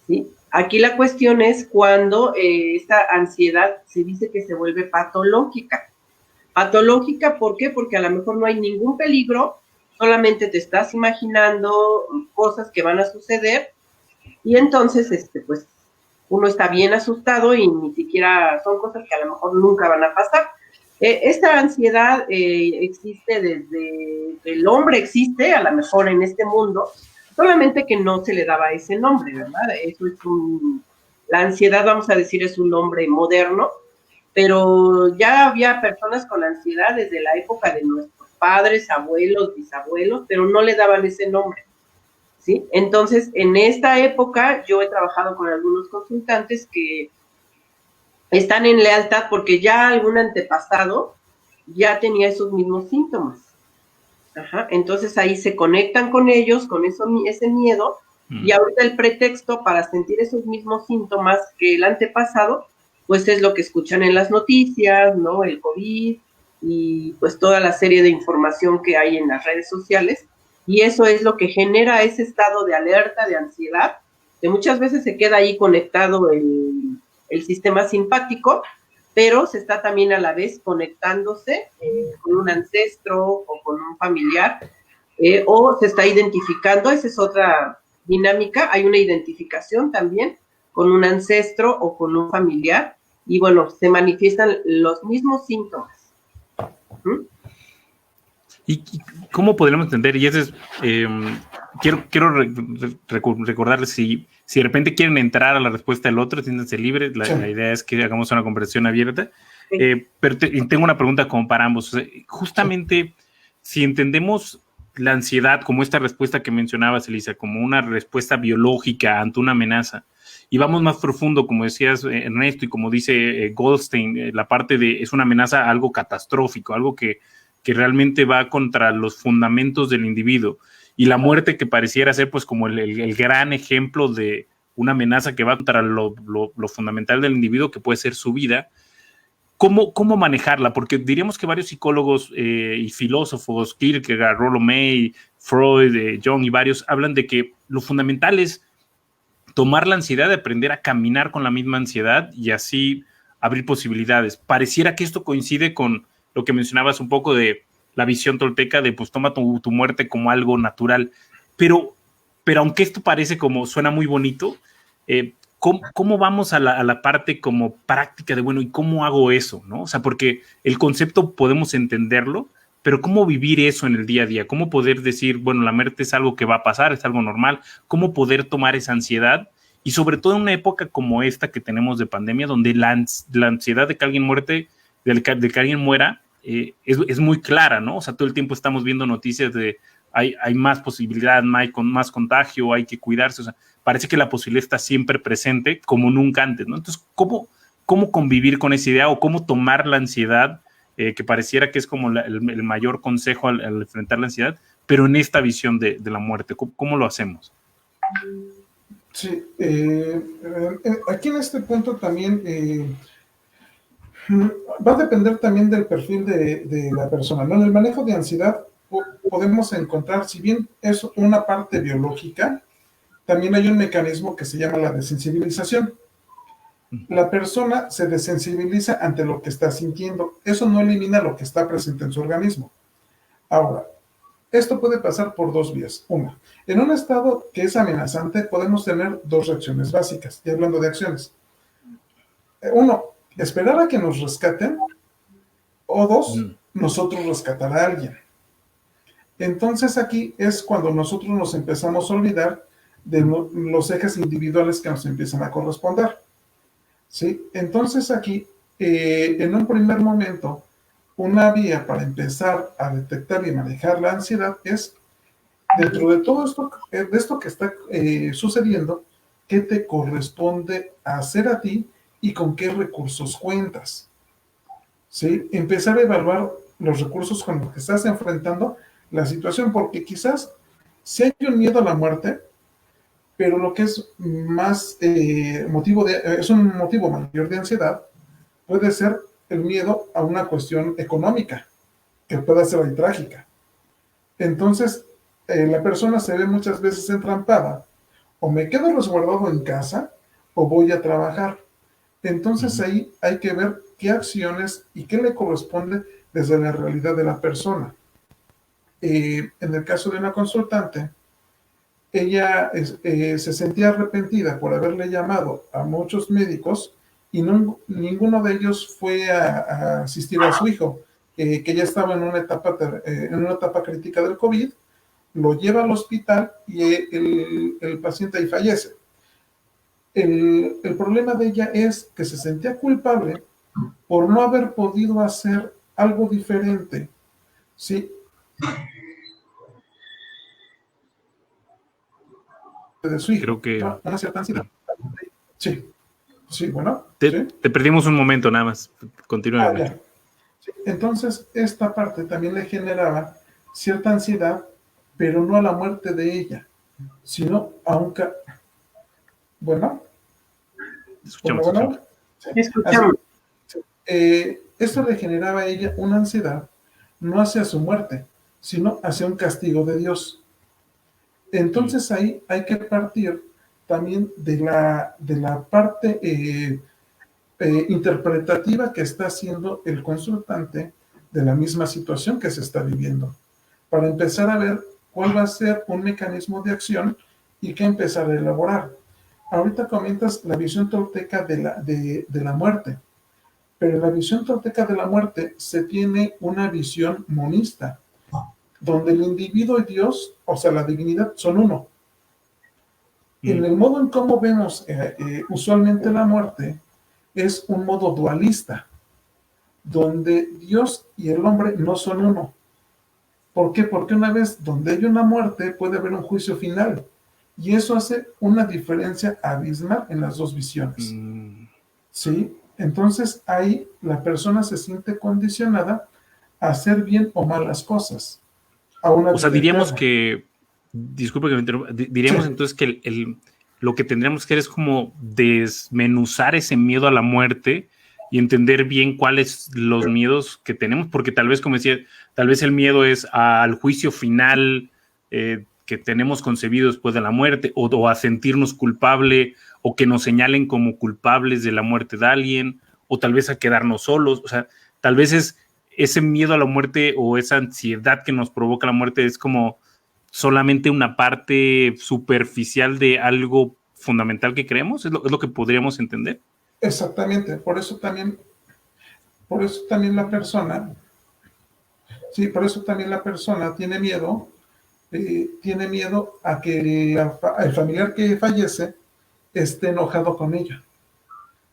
¿sí? Aquí la cuestión es cuando esta ansiedad se dice que se vuelve patológica. Patológica, ¿por qué? Porque a lo mejor no hay ningún peligro, solamente te estás imaginando cosas que van a suceder y entonces, pues, uno está bien asustado y ni siquiera son cosas que a lo mejor nunca van a pasar. Esta ansiedad existe desde el hombre existe, a lo mejor en este mundo, solamente que no se le daba ese nombre, ¿verdad? Eso es la ansiedad, vamos a decir, es un nombre moderno, pero ya había personas con ansiedad desde la época de nuestros padres, abuelos, bisabuelos, pero no le daban ese nombre, ¿sí? Entonces, en esta época yo he trabajado con algunos consultantes que están en lealtad porque ya algún antepasado ya tenía esos mismos síntomas. Ajá. Entonces ahí se conectan con ellos, con ese miedo, Y ahorita el pretexto para sentir esos mismos síntomas que el antepasado, pues es lo que escuchan en las noticias, ¿no? El COVID y pues toda la serie de información que hay en las redes sociales. Y eso es lo que genera ese estado de alerta, de ansiedad, que muchas veces se queda ahí conectado el sistema simpático, pero se está también a la vez conectándose con un ancestro o con un familiar, o se está identificando, esa es otra dinámica, hay una identificación también con un ancestro o con un familiar, y bueno, se manifiestan los mismos síntomas. ¿Y cómo podríamos entender? Y ese es, quiero recordarles, si de repente quieren entrar a la respuesta del otro, siéntanse libres, sí. La idea es que hagamos una conversación abierta, sí. Pero tengo una pregunta como para ambos. O sea, justamente, sí. Si entendemos la ansiedad como esta respuesta que mencionabas, Elisa, como una respuesta biológica ante una amenaza, y vamos más profundo, como decías, Ernesto, y como dice Goldstein, la parte de es una amenaza algo catastrófico, algo que realmente va contra los fundamentos del individuo, y la muerte que pareciera ser pues como el gran ejemplo de una amenaza que va contra lo fundamental del individuo, que puede ser su vida. ¿Cómo manejarla? Porque diríamos que varios psicólogos y filósofos, Kierkegaard, Rollo May, Freud, Jung y varios, hablan de que lo fundamental es tomar la ansiedad, de aprender a caminar con la misma ansiedad y así abrir posibilidades. Pareciera que esto coincide con lo que mencionabas un poco de la visión tolteca de pues toma tu muerte como algo natural, pero aunque esto parece como suena muy bonito, ¿cómo vamos a la parte como práctica de bueno, ¿y cómo hago eso? ¿No? O sea, porque el concepto podemos entenderlo, pero ¿cómo vivir eso en el día a día? ¿Cómo poder decir, bueno, la muerte es algo que va a pasar, es algo normal? ¿Cómo poder tomar esa ansiedad? Y sobre todo en una época como esta que tenemos de pandemia, donde la ansiedad de que alguien de que alguien muera, es muy clara, ¿no? O sea, todo el tiempo estamos viendo noticias de hay más posibilidad, más contagio, hay que cuidarse, o sea, parece que la posibilidad está siempre presente como nunca antes, ¿no? Entonces, ¿cómo convivir con esa idea o cómo tomar la ansiedad, que pareciera que es como el mayor consejo al enfrentar la ansiedad, pero en esta visión de la muerte? ¿Cómo lo hacemos? Sí, aquí en este punto también va a depender también del perfil de la persona, ¿no? En el manejo de ansiedad podemos encontrar, si bien es una parte biológica, también hay un mecanismo que se llama la desensibilización. La persona se desensibiliza ante lo que está sintiendo. Eso no elimina lo que está presente en su organismo. Ahora, esto puede pasar por dos vías. Una, en un estado que es amenazante podemos tener dos reacciones básicas, y hablando de acciones. Uno, esperar a que nos rescaten, o dos, nosotros rescatar a alguien. Entonces aquí es cuando nosotros nos empezamos a olvidar de los ejes individuales que nos empiezan a corresponder. ¿Sí? Entonces aquí, en un primer momento, una vía para empezar a detectar y manejar la ansiedad es, dentro de todo esto, de esto que está sucediendo, ¿qué te corresponde hacer a ti y con qué recursos cuentas? ¿Sí? Empezar a evaluar los recursos con los que estás enfrentando la situación, porque quizás si hay un miedo a la muerte, pero lo que es más es un motivo mayor de ansiedad, puede ser el miedo a una cuestión económica, que pueda ser ahí trágica. Entonces, la persona se ve muchas veces entrampada, o me quedo resguardado en casa, o voy a trabajar. Entonces ahí hay que ver qué acciones y qué le corresponde desde la realidad de la persona. En el caso de una consultante, ella se sentía arrepentida por haberle llamado a muchos médicos y ninguno de ellos fue a asistir a su hijo, que ya estaba en una etapa crítica del COVID, lo lleva al hospital y el paciente ahí fallece. El problema de ella es que se sentía culpable por no haber podido hacer algo diferente, ¿sí? De su hijo. Creo que una cierta ansiedad. Sí, sí, bueno. Te perdimos un momento nada más. Continúa. Sí. Entonces, esta parte también le generaba cierta ansiedad, pero no a la muerte de ella, sino a un... Bueno, Escuchamos, bueno, escuchamos. sí. Escuchamos. Esto le generaba a ella una ansiedad, no hacia su muerte, sino hacia un castigo de Dios. Entonces ahí hay que partir también de la parte interpretativa que está haciendo el consultante de la misma situación que se está viviendo, para empezar a ver cuál va a ser un mecanismo de acción y qué empezar a elaborar. Ahorita comentas la visión tolteca de la muerte, pero en la visión tolteca de la muerte se tiene una visión monista, donde el individuo y Dios, o sea, la divinidad, son uno. En el modo en cómo vemos usualmente la muerte, es un modo dualista, donde Dios y el hombre no son uno. ¿Por qué? Porque una vez donde hay una muerte puede haber un juicio final. Y eso hace una diferencia abismal en las dos visiones. ¿Sí? Entonces ahí la persona se siente condicionada a hacer bien o malas cosas. A una O sea, vida diríamos eterna. que, disculpe que me interrumpa, diríamos Sí. entonces que lo que tendríamos que hacer es como desmenuzar ese miedo a la muerte y entender bien cuáles los miedos que tenemos, porque tal vez, como decía, tal vez el miedo es al juicio final que tenemos concebido después de la muerte, o a sentirnos culpable, o que nos señalen como culpables de la muerte de alguien, o tal vez a quedarnos solos. O sea, tal vez es ese miedo a la muerte o esa ansiedad que nos provoca la muerte es como solamente una parte superficial de algo fundamental que creemos. Es lo que podríamos entender. Exactamente, por eso también la persona, sí, por eso también la persona tiene miedo a que el familiar que fallece esté enojado con ella,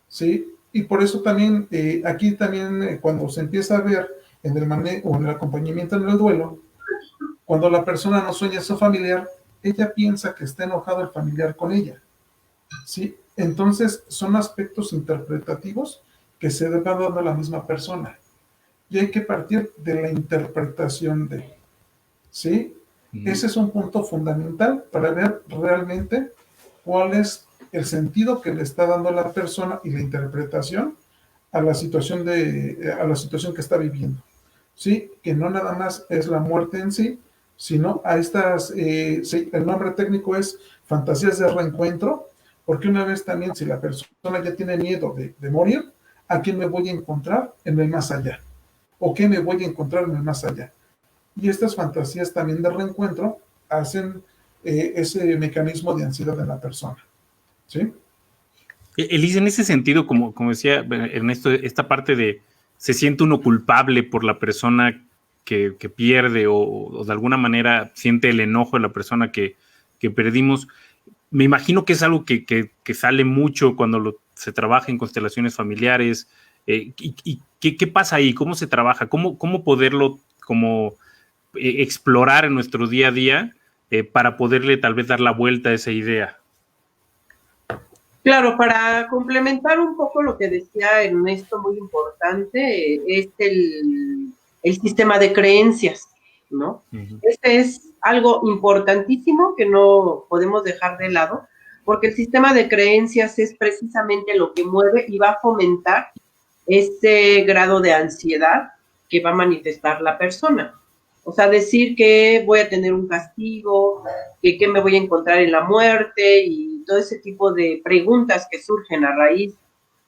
¿sí? Y por eso también, aquí también, cuando se empieza a ver en el manejo o en el acompañamiento en el duelo, cuando la persona no sueña a su familiar, ella piensa que está enojado el familiar con ella, ¿sí? Entonces, son aspectos interpretativos que se van dando a la misma persona. Y hay que partir de la interpretación de, ¿sí? Ese es un punto fundamental para ver realmente cuál es el sentido que le está dando la persona y la interpretación a la situación, a la situación que está viviendo. ¿Sí? Que no nada más es la muerte en sí, sino a estas, sí, el nombre técnico es fantasías de reencuentro, porque una vez también si la persona ya tiene miedo de morir, ¿a quién me voy a encontrar en el más allá? ¿O qué me voy a encontrar en el más allá? Y estas fantasías también de reencuentro hacen ese mecanismo de ansiedad en la persona. ¿Sí? Elise, en ese sentido, como decía Ernesto, esta parte de se siente uno culpable por la persona que pierde o de alguna manera siente el enojo de la persona que perdimos. Me imagino que es algo que sale mucho cuando se trabaja en constelaciones familiares. ¿Y qué pasa ahí? ¿Cómo se trabaja? ¿Cómo poderlo como explorar en nuestro día a día para poderle tal vez dar la vuelta a esa idea? Claro, para complementar un poco lo que decía Ernesto, muy importante, es el sistema de creencias, ¿no? Este es algo importantísimo que no podemos dejar de lado, porque el sistema de creencias es precisamente lo que mueve y va a fomentar ese grado de ansiedad que va a manifestar la persona. O sea, decir que voy a tener un castigo, que me voy a encontrar en la muerte y todo ese tipo de preguntas que surgen a raíz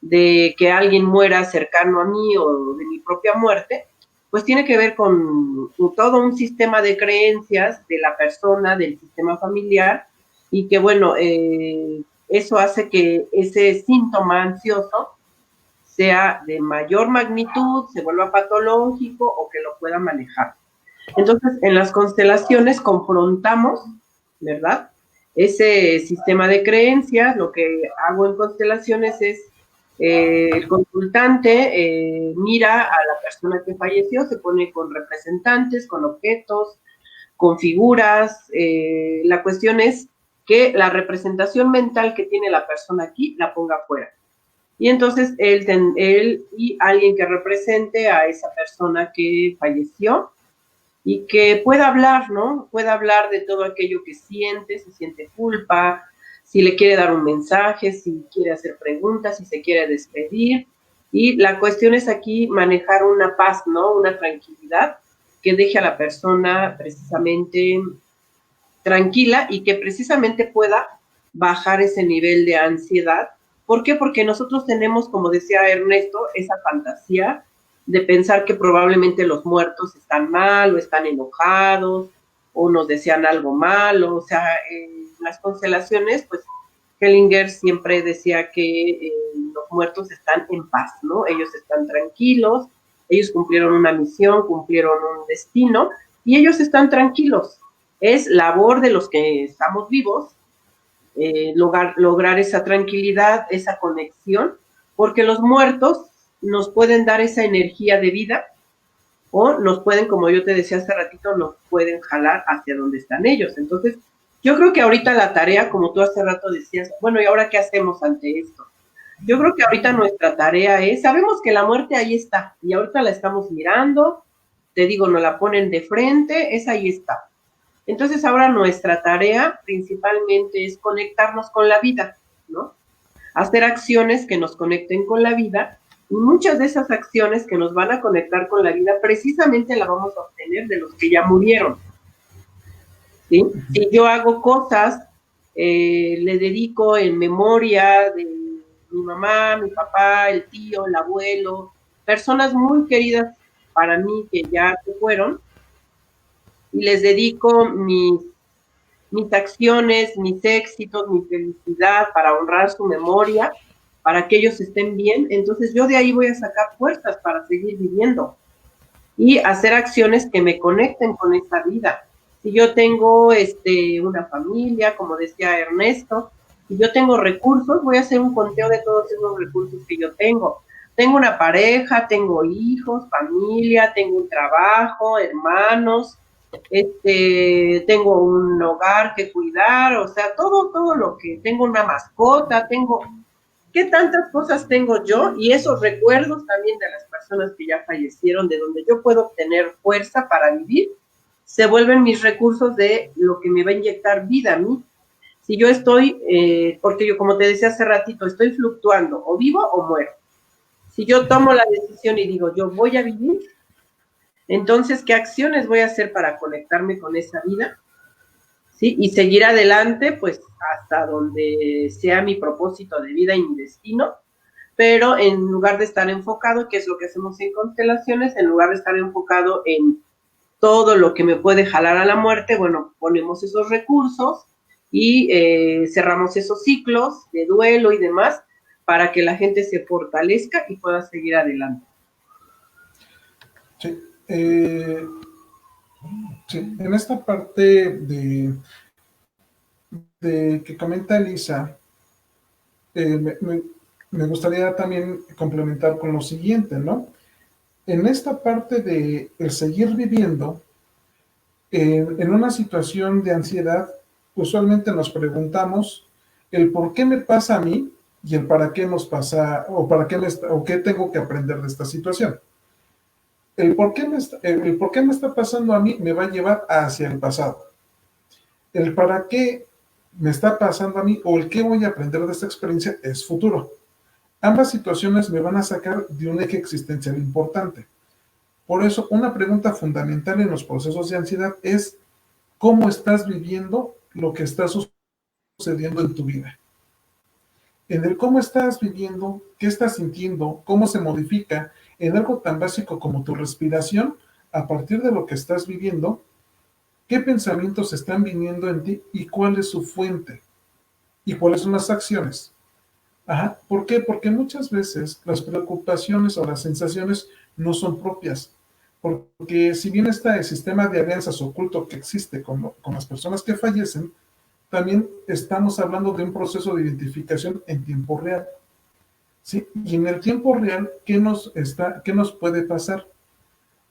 de que alguien muera cercano a mí o de mi propia muerte, pues tiene que ver con todo un sistema de creencias de la persona, del sistema familiar, y que bueno, eso hace que ese síntoma ansioso sea de mayor magnitud, se vuelva patológico o que lo pueda manejar. Entonces, en las constelaciones confrontamos, ¿verdad? Ese sistema de creencias. Lo que hago en constelaciones es el consultante mira a la persona que falleció, se pone con representantes, con objetos, con figuras. La cuestión es que la representación mental que tiene la persona aquí la ponga afuera. Y entonces él y alguien que represente a esa persona que falleció y que pueda hablar, ¿no? Pueda hablar de todo aquello que siente, si siente culpa, si le quiere dar un mensaje, si quiere hacer preguntas, si se quiere despedir. Y la cuestión es aquí manejar una paz, ¿no? Una tranquilidad que deje a la persona precisamente tranquila y que precisamente pueda bajar ese nivel de ansiedad. ¿Por qué? Porque nosotros tenemos, como decía Ernesto, esa fantasía de pensar que probablemente los muertos están mal o están enojados o nos desean algo malo. O sea, las constelaciones, pues Hellinger siempre decía que los muertos están en paz, ¿no? Ellos están tranquilos, ellos cumplieron una misión, cumplieron un destino y ellos están tranquilos. Es labor de los que estamos vivos lograr esa tranquilidad, esa conexión, porque los muertos nos pueden dar esa energía de vida o nos pueden, como yo te decía hace ratito, nos pueden jalar hacia donde están ellos. Entonces, yo creo que ahorita la tarea, como tú hace rato decías, bueno, ¿y ahora qué hacemos ante esto? Yo creo que ahorita nuestra tarea es, sabemos que la muerte ahí está, y ahorita la estamos mirando, te digo, nos la ponen de frente, esa ahí está. Entonces ahora nuestra tarea principalmente es conectarnos con la vida, ¿no? Hacer acciones que nos conecten con la vida y muchas de esas acciones que nos van a conectar con la vida precisamente las vamos a obtener de los que ya murieron, ¿sí? Si yo hago cosas, le dedico en memoria de mi mamá, mi papá, el tío, el abuelo, personas muy queridas para mí que ya se fueron, y les dedico mis acciones, mis éxitos, mi felicidad para honrar su memoria, para que ellos estén bien, entonces yo de ahí voy a sacar fuerzas para seguir viviendo y hacer acciones que me conecten con esa vida. Si yo tengo una familia, como decía Ernesto, si yo tengo recursos, voy a hacer un conteo de todos esos recursos que yo tengo. Tengo una pareja, tengo hijos, familia, tengo un trabajo, hermanos, tengo un hogar que cuidar, o sea, todo lo que, tengo una mascota, ¿qué tantas cosas tengo yo? Y esos recuerdos también de las personas que ya fallecieron, de donde yo puedo obtener fuerza para vivir, se vuelven mis recursos de lo que me va a inyectar vida a mí. Si yo estoy, porque yo, como te decía hace ratito, estoy fluctuando, o vivo o muero. Si yo tomo la decisión y digo, yo voy a vivir, entonces, ¿qué acciones voy a hacer para conectarme con esa vida? ¿Sí? Y seguir adelante, pues, hasta donde sea mi propósito de vida y mi destino, pero en lugar de estar enfocado, que es lo que hacemos en constelaciones, en lugar de estar enfocado en todo lo que me puede jalar a la muerte, bueno, ponemos esos recursos y cerramos esos ciclos de duelo y demás para que la gente se fortalezca y pueda seguir adelante. Sí. Sí, en esta parte de que comenta Elisa, me gustaría también complementar con lo siguiente, ¿no? En esta parte de el seguir viviendo, en una situación de ansiedad, usualmente nos preguntamos el por qué me pasa a mí y el para qué nos pasa, o para qué o qué tengo que aprender de esta situación. El por qué me está pasando a mí me va a llevar hacia el pasado. El para qué me está pasando a mí o el qué voy a aprender de esta experiencia es futuro. Ambas situaciones me van a sacar de un eje existencial importante. Por eso, una pregunta fundamental en los procesos de ansiedad es ¿cómo estás viviendo lo que está sucediendo en tu vida? En el cómo estás viviendo, qué estás sintiendo, cómo se modifica en algo tan básico como tu respiración a partir de lo que estás viviendo, qué pensamientos están viniendo en ti y cuál es su fuente y cuáles son las acciones. Ajá. ¿Por qué? Porque muchas veces las preocupaciones o las sensaciones no son propias. Porque si bien está el sistema de alianzas oculto que existe con las personas que fallecen, también estamos hablando de un proceso de identificación en tiempo real. ¿Sí? Y en el tiempo real, ¿qué nos puede pasar?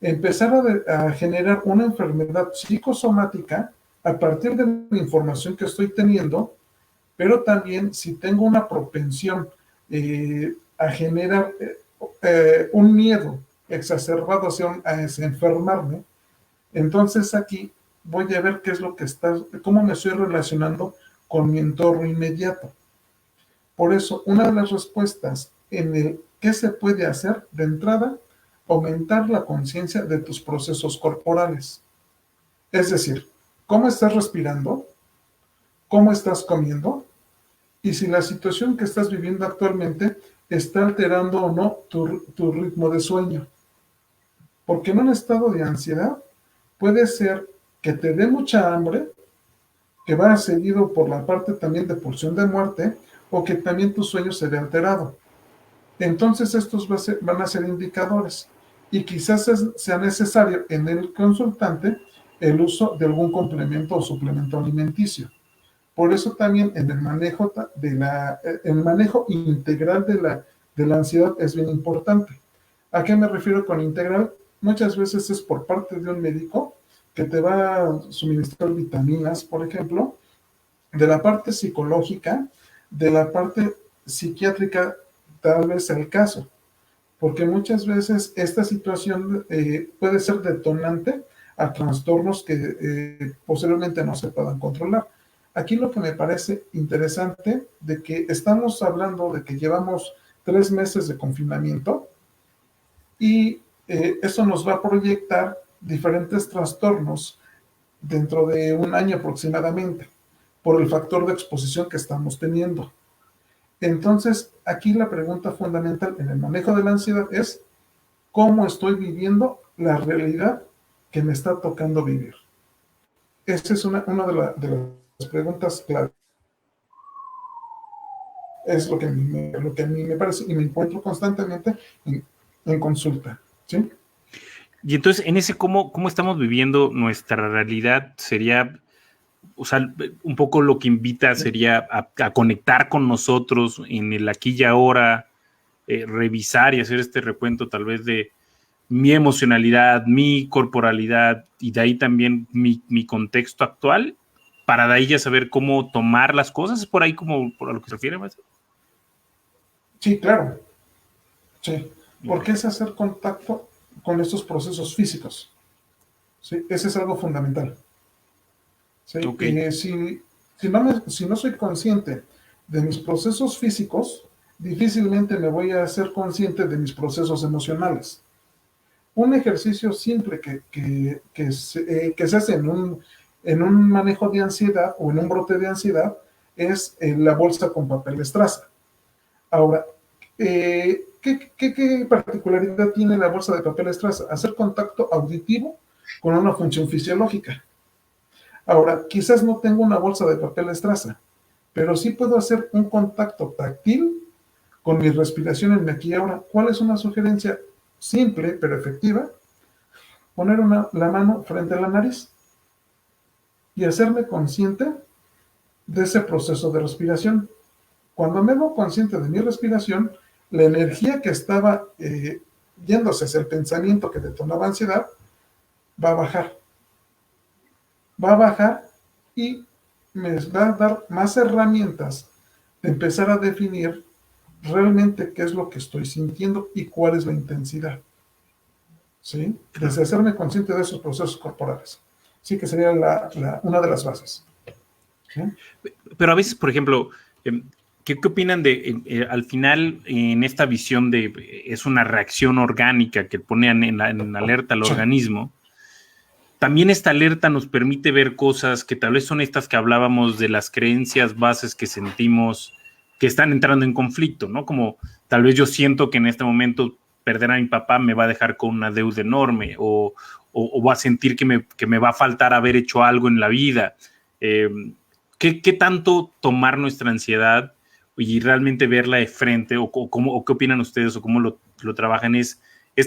Empezar a generar una enfermedad psicosomática a partir de la información que estoy teniendo, pero también si tengo una propensión a generar un miedo exacerbado hacia enfermarme, Entonces aquí voy a ver qué es lo que está, cómo me estoy relacionando con mi entorno inmediato. Por eso, una de las respuestas en el qué se puede hacer de entrada, aumentar la conciencia de tus procesos corporales. Es decir, cómo estás respirando, cómo estás comiendo y si la situación que estás viviendo actualmente está alterando o no tu ritmo de sueño. Porque en un estado de ansiedad puede ser que te dé mucha hambre, que va seguido por la parte también de pulsión de muerte, o que también tu sueño se ve alterado. Entonces estos van a ser indicadores y quizás sea necesario en el consultante el uso de algún complemento o suplemento alimenticio. Por eso también en el manejo integral de la ansiedad es bien importante. ¿A qué me refiero con integral? Muchas veces es por parte de un médico que te va a suministrar vitaminas, por ejemplo, de la parte psicológica, de la parte psiquiátrica, tal vez el caso, porque muchas veces esta situación puede ser detonante a trastornos que posiblemente no se puedan controlar. Aquí lo que me parece interesante de que estamos hablando de que llevamos 3 meses de confinamiento y eso nos va a proyectar diferentes trastornos dentro de un año aproximadamente por el factor de exposición que estamos teniendo. Entonces, aquí la pregunta fundamental en el manejo de la ansiedad es cómo estoy viviendo la realidad que me está tocando vivir. Esa es una de las preguntas clave. Es lo que a mí me parece y me encuentro constantemente en consulta. ¿Sí? Y entonces, en ese cómo estamos viviendo nuestra realidad sería, o sea, un poco lo que invita sería a conectar con nosotros en el aquí y ahora, revisar y hacer este recuento tal vez de mi emocionalidad, mi corporalidad y de ahí también mi contexto actual, para de ahí ya saber cómo tomar las cosas. ¿Es por ahí como por a lo que se refiere, maestro? Sí, claro. Sí, porque es hacer contacto con estos procesos físicos. ¿Sí? Ese es algo fundamental. ¿Sí? Okay. Si no soy consciente de mis procesos físicos, difícilmente me voy a ser consciente de mis procesos emocionales. Un ejercicio simple que se hace en un manejo de ansiedad o en un brote de ansiedad es la bolsa con papel estraza. Ahora, ¿qué particularidad tiene la bolsa de papel estraza? Hacer contacto auditivo con una función fisiológica. Ahora, quizás no tengo una bolsa de papel estraza, pero sí puedo hacer un contacto táctil con mi respiración en aquí y ahora. ¿Cuál es una sugerencia simple pero efectiva? Poner la mano frente a la nariz y hacerme consciente de ese proceso de respiración. Cuando me hago consciente de mi respiración, la energía que estaba yéndose hacia el pensamiento que detonaba ansiedad va a bajar. Va a bajar y me va a dar más herramientas de empezar a definir realmente qué es lo que estoy sintiendo y cuál es la intensidad. ¿Sí? Desde hacerme consciente de esos procesos corporales. Sí, que sería una de las bases. ¿Sí? Pero a veces, por ejemplo, ¿qué opinan de, al final, en esta visión de es una reacción orgánica que pone en alerta al organismo? También esta alerta nos permite ver cosas que tal vez son estas que hablábamos de las creencias bases que sentimos que están entrando en conflicto, ¿no? Como tal vez yo siento que en este momento perder a mi papá me va a dejar con una deuda enorme o va a sentir que me va a faltar haber hecho algo en la vida. ¿Qué tanto tomar nuestra ansiedad y realmente verla de frente o qué opinan ustedes o cómo lo trabajan? ¿Es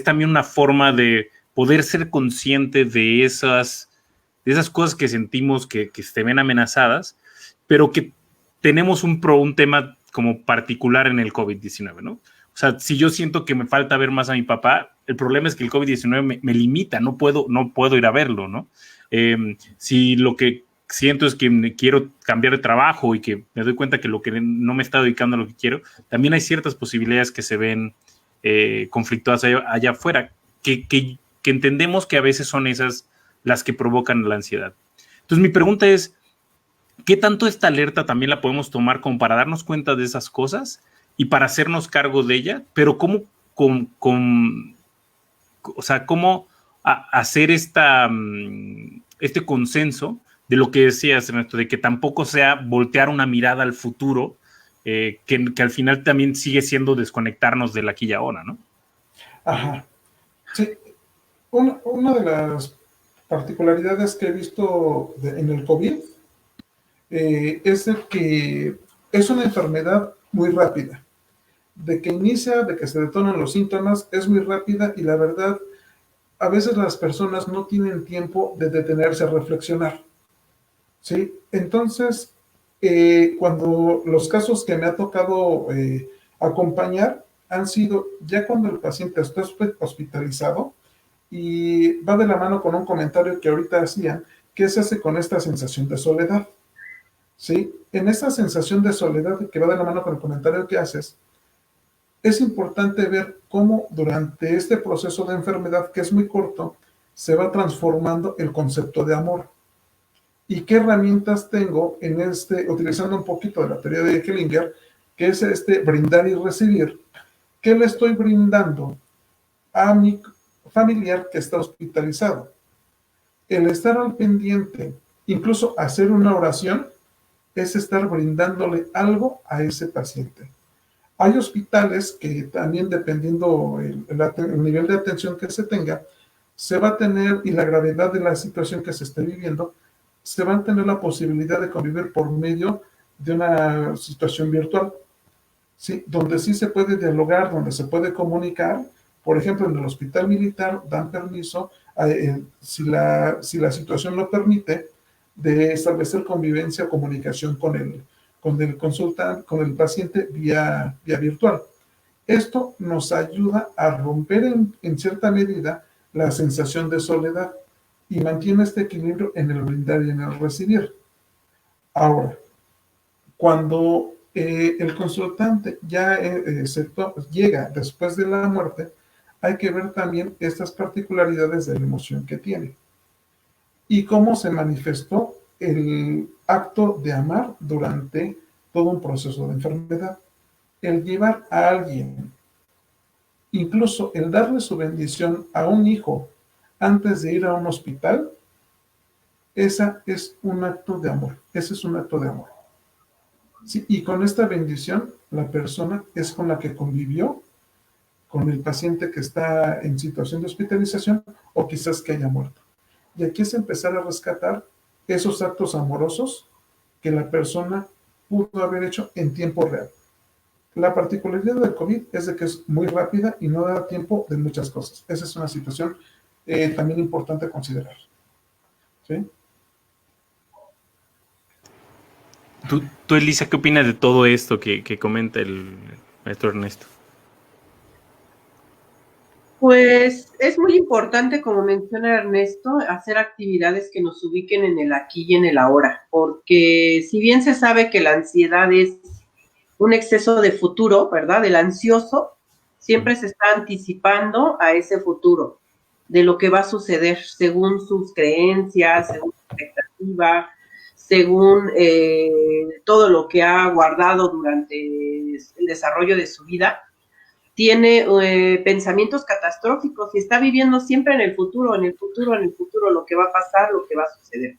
también una forma de poder ser consciente de esas cosas que sentimos que se ven amenazadas, pero que tenemos un tema como particular en el COVID-19, ¿no? O sea, si yo siento que me falta ver más a mi papá, el problema es que el COVID-19 me limita, no puedo ir a verlo, ¿no? Si lo que siento es que quiero cambiar de trabajo y que me doy cuenta que lo que no me está dedicando a lo que quiero, también hay ciertas posibilidades que se ven conflictuadas allá afuera, que entendemos que a veces son esas las que provocan la ansiedad. Entonces mi pregunta es, ¿qué tanto esta alerta también la podemos tomar como para darnos cuenta de esas cosas y para hacernos cargo de ella? Pero ¿cómo, o sea, cómo hacer este consenso de lo que decías, Ernesto, de que tampoco sea voltear una mirada al futuro, que al final también sigue siendo desconectarnos del aquí y ahora, ¿no? Ajá. Sí, una de las particularidades que he visto en el COVID es de que es una enfermedad muy rápida. De que inicia, de que se detonan los síntomas, es muy rápida y la verdad, a veces las personas no tienen tiempo de detenerse a reflexionar. ¿Sí? Entonces, cuando los casos que me ha tocado acompañar han sido ya cuando el paciente está hospitalizado y va de la mano con un comentario que ahorita hacían, ¿qué se hace con esta sensación de soledad? ¿Sí? En esa sensación de soledad que va de la mano con el comentario que haces, es importante ver cómo durante este proceso de enfermedad, que es muy corto, se va transformando el concepto de amor. ¿Y qué herramientas tengo utilizando un poquito de la teoría de Hellinger, que es brindar y recibir? ¿Qué le estoy brindando a mi familiar que está hospitalizado? El estar al pendiente, incluso hacer una oración, es estar brindándole algo a ese paciente. Hay hospitales que también, dependiendo el nivel de atención que se tenga, se va a tener, y la gravedad de la situación que se esté viviendo, se va a tener la posibilidad de convivir por medio de una situación virtual, ¿sí? Donde sí se puede dialogar, donde se puede comunicar. Por ejemplo, en el hospital militar dan permiso, si la situación lo permite, de establecer convivencia o comunicación con el consultante, con el paciente vía virtual. Esto nos ayuda a romper en cierta medida la sensación de soledad y mantiene este equilibrio en el brindar y en el recibir. Ahora, cuando el consultante ya llega después de la muerte, hay que ver también estas particularidades de la emoción que tiene y cómo se manifestó el acto de amar durante todo un proceso de enfermedad. El llevar a alguien, incluso el darle su bendición a un hijo antes de ir a un hospital, esa es un acto de amor. Ese es un acto de amor. Sí, y con esta bendición, la persona es con la que convivió con el paciente que está en situación de hospitalización o quizás que haya muerto. Y aquí es empezar a rescatar esos actos amorosos que la persona pudo haber hecho en tiempo real. La particularidad del COVID es de que es muy rápida y no da tiempo de muchas cosas. Esa es una situación también importante a considerar. ¿Sí? Tú, Elisa, ¿qué opinas de todo esto que comenta el maestro Ernesto? Pues es muy importante, como menciona Ernesto, hacer actividades que nos ubiquen en el aquí y en el ahora, porque si bien se sabe que la ansiedad es un exceso de futuro, ¿verdad? El ansioso siempre se está anticipando a ese futuro, de lo que va a suceder según sus creencias, según su expectativa, según todo lo que ha guardado durante el desarrollo de su vida. Tiene pensamientos catastróficos y está viviendo siempre en el futuro, en el futuro, en el futuro, lo que va a pasar, lo que va a suceder.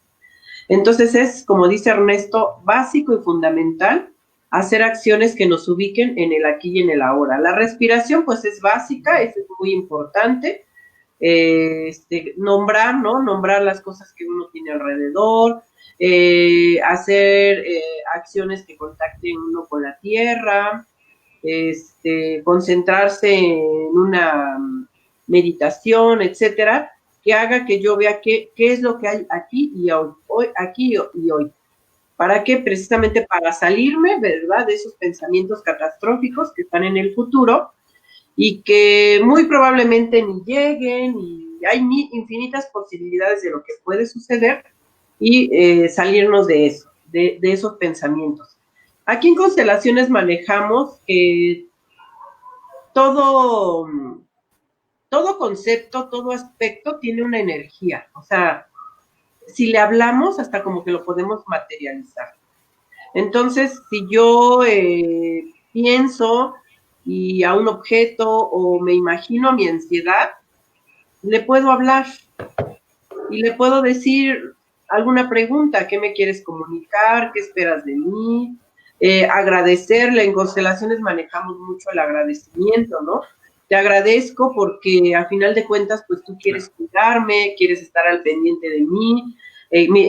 Entonces es, como dice Ernesto, básico y fundamental hacer acciones que nos ubiquen en el aquí y en el ahora. La respiración, pues, es básica, es muy importante. Nombrar, ¿no? Nombrar las cosas que uno tiene alrededor, hacer acciones que contacten uno con la tierra, concentrarse en una meditación, etcétera, que haga que yo vea qué es lo que hay aquí y hoy, aquí y hoy. ¿Para qué? Precisamente para salirme, ¿verdad?, de esos pensamientos catastróficos que están en el futuro y que muy probablemente ni lleguen, y hay infinitas posibilidades de lo que puede suceder, y salirnos de eso, de esos pensamientos. Aquí en Constelaciones manejamos todo concepto, todo aspecto tiene una energía. O sea, si le hablamos, hasta como que lo podemos materializar. Entonces, si yo pienso y a un objeto o me imagino mi ansiedad, le puedo hablar y le puedo decir alguna pregunta, ¿qué me quieres comunicar? ¿Qué esperas de mí? Agradecerle, en constelaciones manejamos mucho el agradecimiento, ¿no? Te agradezco porque a final de cuentas, pues tú quieres cuidarme, quieres estar al pendiente de mí,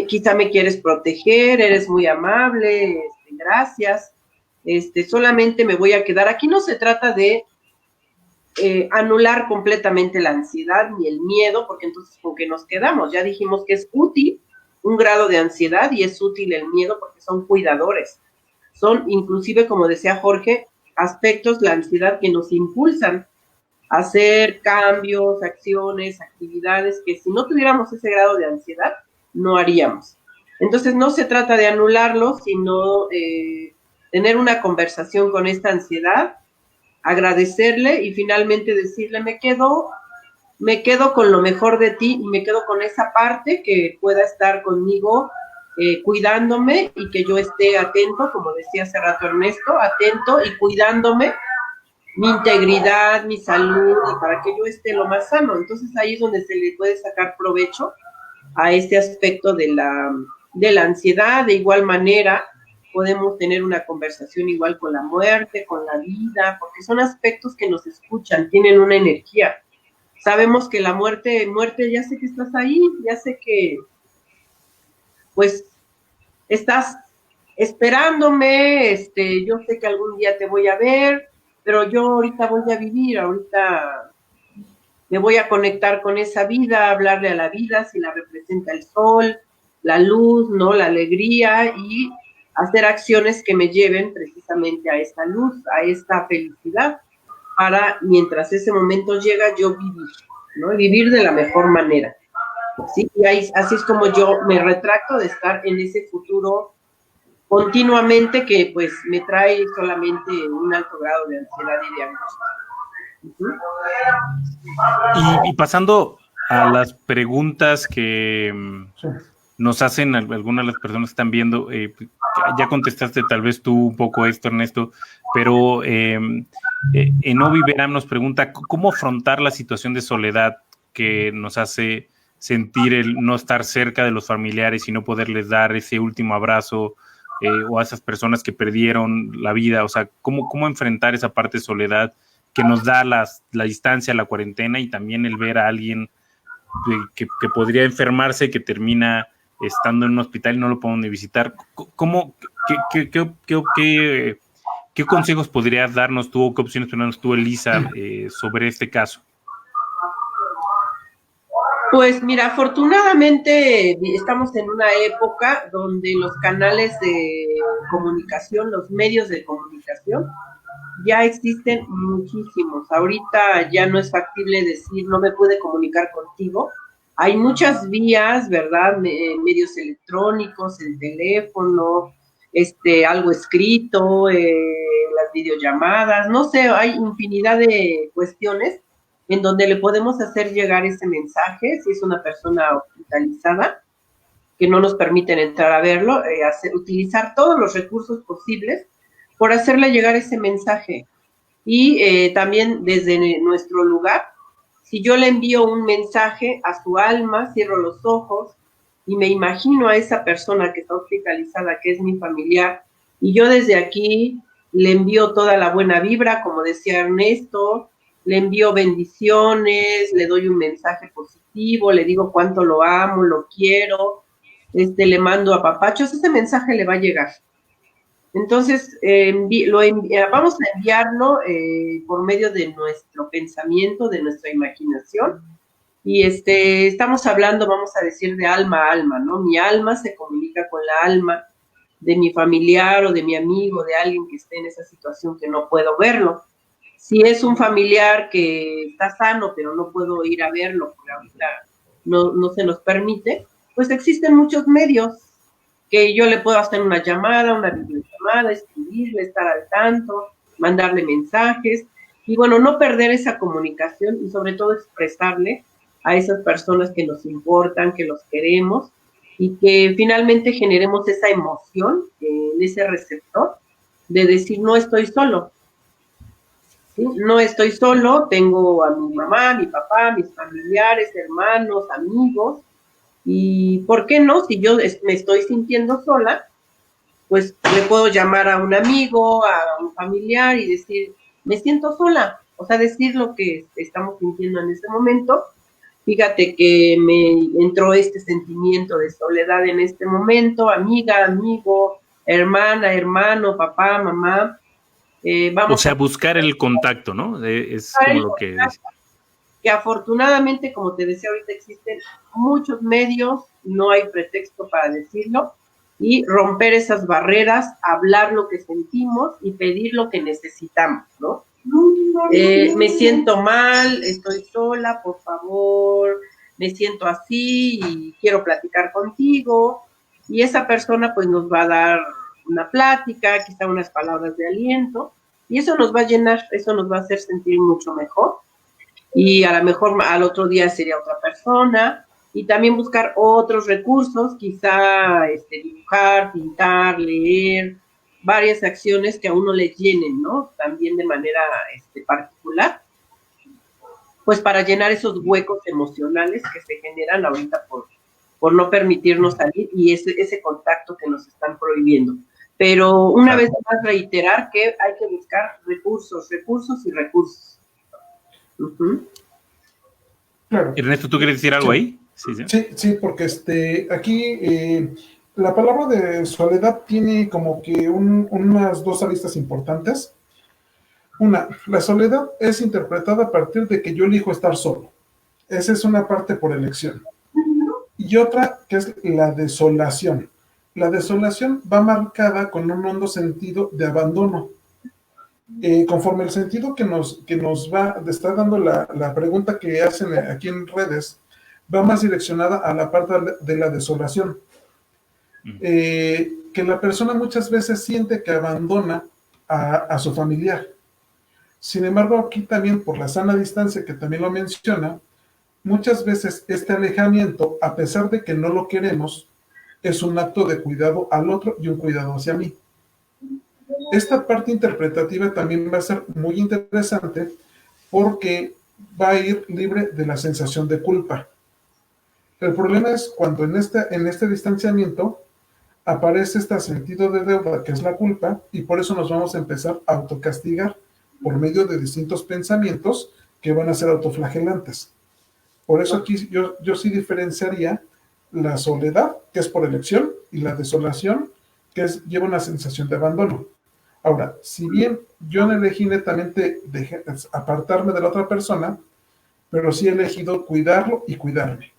quizá me quieres proteger, eres muy amable, gracias, solamente me voy a quedar. Aquí no se trata de anular completamente la ansiedad ni el miedo, porque entonces con qué nos quedamos. Ya dijimos que es útil un grado de ansiedad y es útil el miedo porque son cuidadores. Son inclusive, como decía Jorge, aspectos, la ansiedad, que nos impulsan a hacer cambios, acciones, actividades que si no tuviéramos ese grado de ansiedad, no haríamos. Entonces no se trata de anularlo, sino tener una conversación con esta ansiedad, agradecerle y finalmente decirle, me quedo con lo mejor de ti y me quedo con esa parte que pueda estar conmigo cuidándome y que yo esté atento, como decía hace rato Ernesto, atento y cuidándome mi integridad, mi salud, y para que yo esté lo más sano. Entonces ahí es donde se le puede sacar provecho a este aspecto de la ansiedad. De igual manera, podemos tener una conversación igual con la muerte, con la vida, porque son aspectos que nos escuchan, tienen una energía. Sabemos que la muerte, ya sé que estás ahí, ya sé que, pues, estás esperándome, yo sé que algún día te voy a ver, pero yo ahorita voy a vivir, ahorita me voy a conectar con esa vida, hablarle a la vida, si la representa el sol, la luz, ¿no? La alegría, y hacer acciones que me lleven precisamente a esta luz, a esta felicidad, para mientras ese momento llega yo vivir, ¿no? Vivir de la mejor manera, ¿sí? Y ahí, así es como yo me retracto de estar en ese futuro continuamente que pues me trae solamente un alto grado de ansiedad y de angustia. Y pasando a las preguntas que nos hacen algunas de las personas que están viendo, ya contestaste tal vez tú un poco esto, Ernesto, pero Enovi Verán nos pregunta, ¿cómo afrontar la situación de soledad que nos hace sentir el no estar cerca de los familiares y no poderles dar ese último abrazo, o a esas personas que perdieron la vida? O sea, ¿cómo enfrentar esa parte de soledad que nos da la distancia, la cuarentena, y también el ver a alguien que podría enfermarse, que termina estando en un hospital y no lo podemos ni visitar? ¿Qué consejos podrías darnos tú, o qué opciones podrías darnos tú, Elisa, sobre este caso? Pues mira, afortunadamente estamos en una época donde los canales de comunicación, los medios de comunicación, ya existen muchísimos. Ahorita ya no es factible decir no me pude comunicar contigo. Hay muchas vías, ¿verdad? Medios electrónicos, el teléfono, algo escrito, las videollamadas, no sé, hay infinidad de cuestiones en donde le podemos hacer llegar ese mensaje, si es una persona hospitalizada, que no nos permiten entrar a verlo, utilizar todos los recursos posibles por hacerle llegar ese mensaje. Y también desde nuestro lugar, si yo le envío un mensaje a su alma, cierro los ojos y me imagino a esa persona que está hospitalizada, que es mi familiar, y yo desde aquí le envío toda la buena vibra, como decía Ernesto, le envío bendiciones, le doy un mensaje positivo, le digo cuánto lo amo, lo quiero, le mando apapachos, ese mensaje le va a llegar. Entonces, vamos a enviarlo por medio de nuestro pensamiento, de nuestra imaginación, y estamos hablando, vamos a decir, de alma a alma, ¿no? Mi alma se comunica con la alma de mi familiar o de mi amigo, de alguien que esté en esa situación que no puedo verlo. Si es un familiar que está sano, pero no puedo ir a verlo porque ahorita no se nos permite, pues existen muchos medios que yo le puedo hacer una llamada, una videollamada, escribirle, estar al tanto, mandarle mensajes, y bueno, no perder esa comunicación y sobre todo expresarle a esas personas que nos importan, que los queremos, y que finalmente generemos esa emoción en ese receptor de decir no estoy solo, ¿sí? No estoy solo, tengo a mi mamá, mi papá, mis familiares, hermanos, amigos, y ¿por qué no? Si yo me estoy sintiendo sola, pues le puedo llamar a un amigo, a un familiar y decir, me siento sola, o sea, decir lo que estamos sintiendo en ese momento. Fíjate que me entró este sentimiento de soledad en este momento, amiga, amigo, hermana, hermano, papá, mamá. O Vamos sea, a buscar el contacto, ¿no? Es buscar como el lo que dice. que afortunadamente, como te decía ahorita, existen muchos medios, no hay pretexto para decirlo, y romper esas barreras, hablar lo que sentimos y pedir lo que necesitamos, ¿no? Me siento mal, estoy sola, por favor, me siento así y quiero platicar contigo, y esa persona pues nos va a dar una plática, quizá unas palabras de aliento, y eso nos va a llenar, eso nos va a hacer sentir mucho mejor, y a lo mejor al otro día sería otra persona, y también buscar otros recursos, quizá dibujar, pintar, leer, varias acciones que a uno le llenen, ¿no? También de manera particular, pues para llenar esos huecos emocionales que se generan ahorita por no permitirnos salir y ese contacto que nos están prohibiendo. Pero una vez más reiterar que hay que buscar recursos, recursos y recursos. Claro. Ernesto, ¿tú quieres decir algo ahí? Sí, porque aquí la palabra de soledad tiene como que unas dos aristas importantes. Una, la soledad es interpretada a partir de que yo elijo estar solo. Esa es una parte por elección. Y otra que es la desolación. La desolación va marcada con un hondo sentido de abandono. Conforme el sentido que nos está dando la pregunta que hacen aquí en redes, va más direccionada a la parte de la desolación. Que la persona muchas veces siente que abandona a su familiar. Sin embargo, aquí también por la sana distancia que también lo menciona, muchas veces este alejamiento, a pesar de que no lo queremos, es un acto de cuidado al otro y un cuidado hacia mí. Esta parte interpretativa también va a ser muy interesante porque va a ir libre de la sensación de culpa. El problema es cuando en este distanciamiento aparece este sentido de deuda que es la culpa y por eso nos vamos a empezar a autocastigar por medio de distintos pensamientos que van a ser autoflagelantes. Por eso aquí yo sí diferenciaría la soledad, que es por elección, y la desolación, que lleva una sensación de abandono. Ahora, si bien yo no elegí netamente apartarme de la otra persona, pero sí he elegido cuidarlo y cuidarme.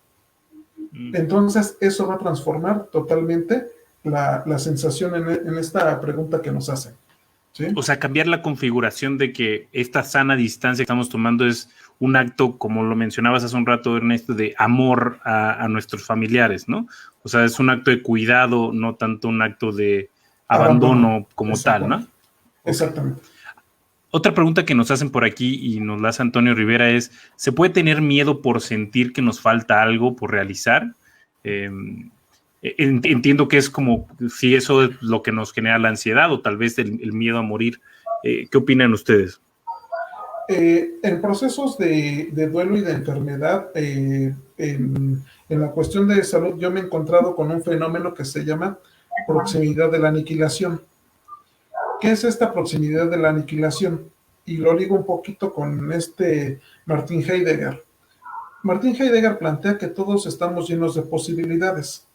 Entonces, eso va a transformar totalmente la sensación en esta pregunta que nos hacen. ¿Sí? O sea, cambiar la configuración de que esta sana distancia que estamos tomando es un acto, como lo mencionabas hace un rato, Ernesto, de amor a nuestros familiares, ¿no? O sea, es un acto de cuidado, no tanto un acto de abandono como tal, ¿no? Exactamente. Okay. Otra pregunta que nos hacen por aquí y nos la hace Antonio Rivera es, ¿se puede tener miedo por sentir que nos falta algo por realizar? Entiendo que es como si eso es lo que nos genera la ansiedad o tal vez el miedo a morir. ¿Qué opinan ustedes? En procesos de duelo y de enfermedad, en la cuestión de salud, yo me he encontrado con un fenómeno que se llama proximidad de la aniquilación. ¿Qué es esta proximidad de la aniquilación? Y lo ligo un poquito con Martin Heidegger. Martin Heidegger plantea que todos estamos llenos de posibilidades.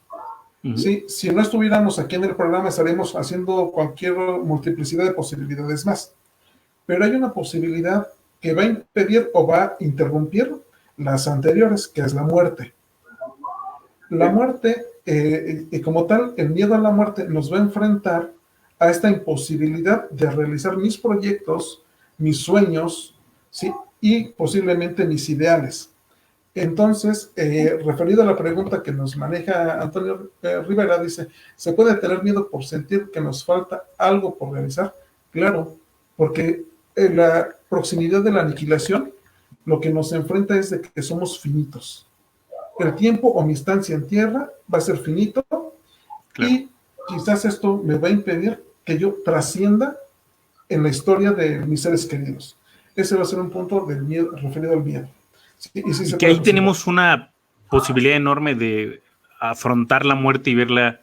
¿Sí? Si no estuviéramos aquí en el programa, estaríamos haciendo cualquier multiplicidad de posibilidades más. Pero hay una posibilidad que va a impedir o va a interrumpir las anteriores, que es la muerte. La muerte, y como tal, el miedo a la muerte nos va a enfrentar a esta imposibilidad de realizar mis proyectos, mis sueños, ¿sí? Y posiblemente mis ideales. Entonces, referido a la pregunta que nos maneja Antonio Rivera, dice, ¿se puede tener miedo por sentir que nos falta algo por realizar? Claro, porque la proximidad de la aniquilación lo que nos enfrenta es de que somos finitos. el tiempo o mi estancia en tierra va a ser finito, claro, y quizás esto me va a impedir que yo trascienda en la historia de mis seres queridos. Ese va a ser un punto del miedo, referido al miedo. Sí, y que ahí tenemos una posibilidad enorme de afrontar la muerte y verla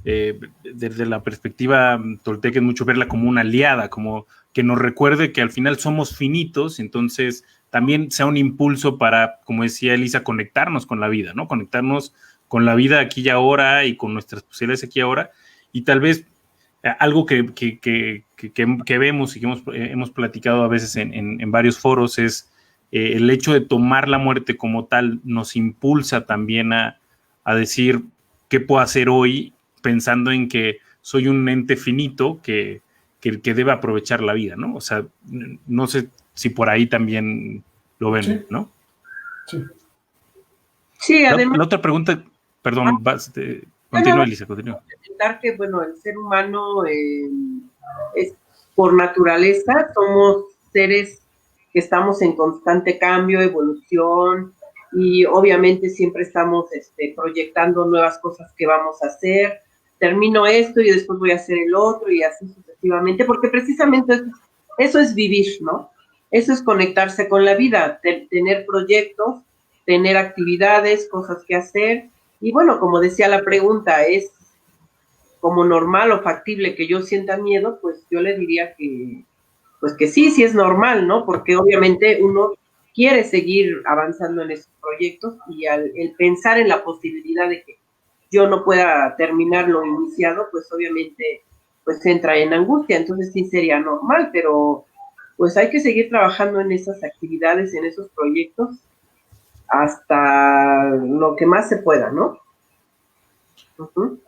desde la perspectiva tolteca, es mucho verla como una aliada, como que nos recuerde que al final somos finitos, entonces también sea un impulso para, como decía Elisa, conectarnos con la vida, ¿no? Conectarnos con la vida aquí y ahora y con nuestras posibilidades aquí y ahora, y tal vez algo que vemos y que hemos platicado a veces en varios foros es el hecho de tomar la muerte como tal nos impulsa también a decir qué puedo hacer hoy pensando en que soy un ente finito que debe aprovechar la vida, ¿no? O sea, no sé si por ahí también lo ven, sí, ¿no? Sí. Sí, además... La otra pregunta, perdón, continúa, Elisa, continúa. Que, bueno, el ser humano es, por naturaleza, somos seres que estamos en constante cambio, evolución, y obviamente siempre estamos proyectando nuevas cosas que vamos a hacer. Termino esto y después voy a hacer el otro y así sucesivamente, porque precisamente eso es vivir, ¿no? Eso es conectarse con la vida, tener proyectos, tener actividades, cosas que hacer. Y bueno, como decía la pregunta, es como normal o factible que yo sienta miedo, pues yo le diría que, pues que sí es normal, ¿no? Porque obviamente uno quiere seguir avanzando en esos proyectos y el pensar en la posibilidad de que yo no pueda terminar lo iniciado, pues obviamente pues entra en angustia, entonces sí sería normal, pero pues hay que seguir trabajando en esas actividades, en esos proyectos, hasta lo que más se pueda, ¿no? Uh-huh.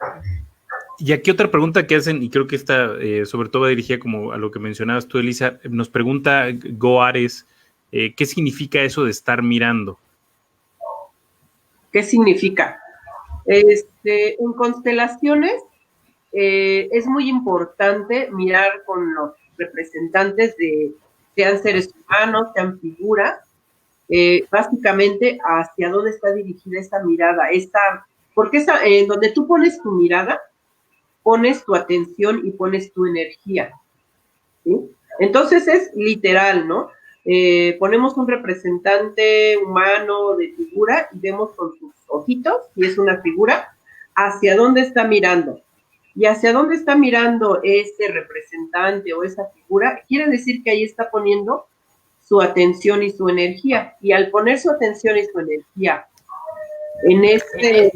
Y aquí otra pregunta que hacen, y creo que esta sobre todo va dirigida como a lo que mencionabas tú, Elisa, nos pregunta Goares, ¿qué significa eso de estar mirando? ¿Qué significa? En constelaciones es muy importante mirar con los representantes sean seres humanos, sean figuras, básicamente hacia dónde está dirigida esta mirada, porque en donde tú pones tu mirada, pones tu atención y pones tu energía, ¿sí? Entonces es literal, ¿no? Ponemos un representante humano de figura y vemos con sus ojitos, y es una figura, hacia dónde está mirando. Y hacia dónde está mirando ese representante o esa figura, quiere decir que ahí está poniendo su atención y su energía. Y al poner su atención y su energía en este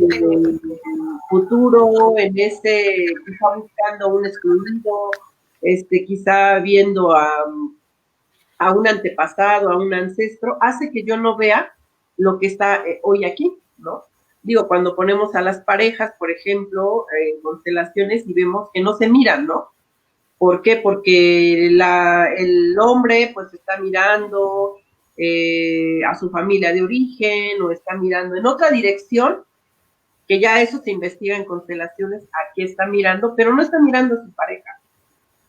futuro, quizá buscando un excluido, quizá viendo a un antepasado, a un ancestro, hace que yo no vea lo que está hoy aquí, ¿no? Digo, cuando ponemos a las parejas, por ejemplo, en constelaciones y vemos que no se miran, ¿no? ¿Por qué? Porque el hombre pues está mirando a su familia de origen o está mirando en otra dirección, que ya eso se investiga en constelaciones, a qué está mirando, pero no está mirando a su pareja.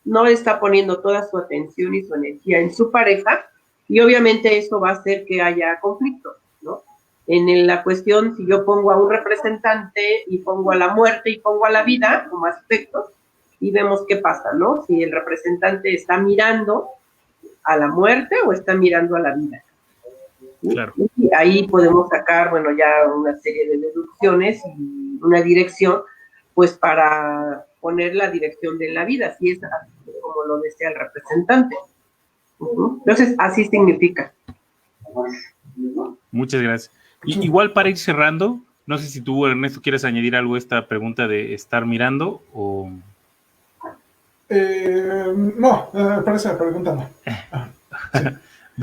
No está poniendo toda su atención y su energía en su pareja, y obviamente eso va a hacer que haya conflicto, ¿no? En la cuestión, si yo pongo a un representante y pongo a la muerte y pongo a la vida como aspectos, y vemos qué pasa, ¿no? Si el representante está mirando a la muerte o está mirando a la vida. ¿Sí? Claro. Y ahí podemos sacar, bueno, ya una serie de deducciones y una dirección, pues para poner la dirección de la vida, si es como lo desea el representante. Entonces, así significa. Muchas gracias. Igual para ir cerrando, no sé si tú, Ernesto, quieres añadir algo a esta pregunta de estar mirando o... No, para esa pregunta no. Sí.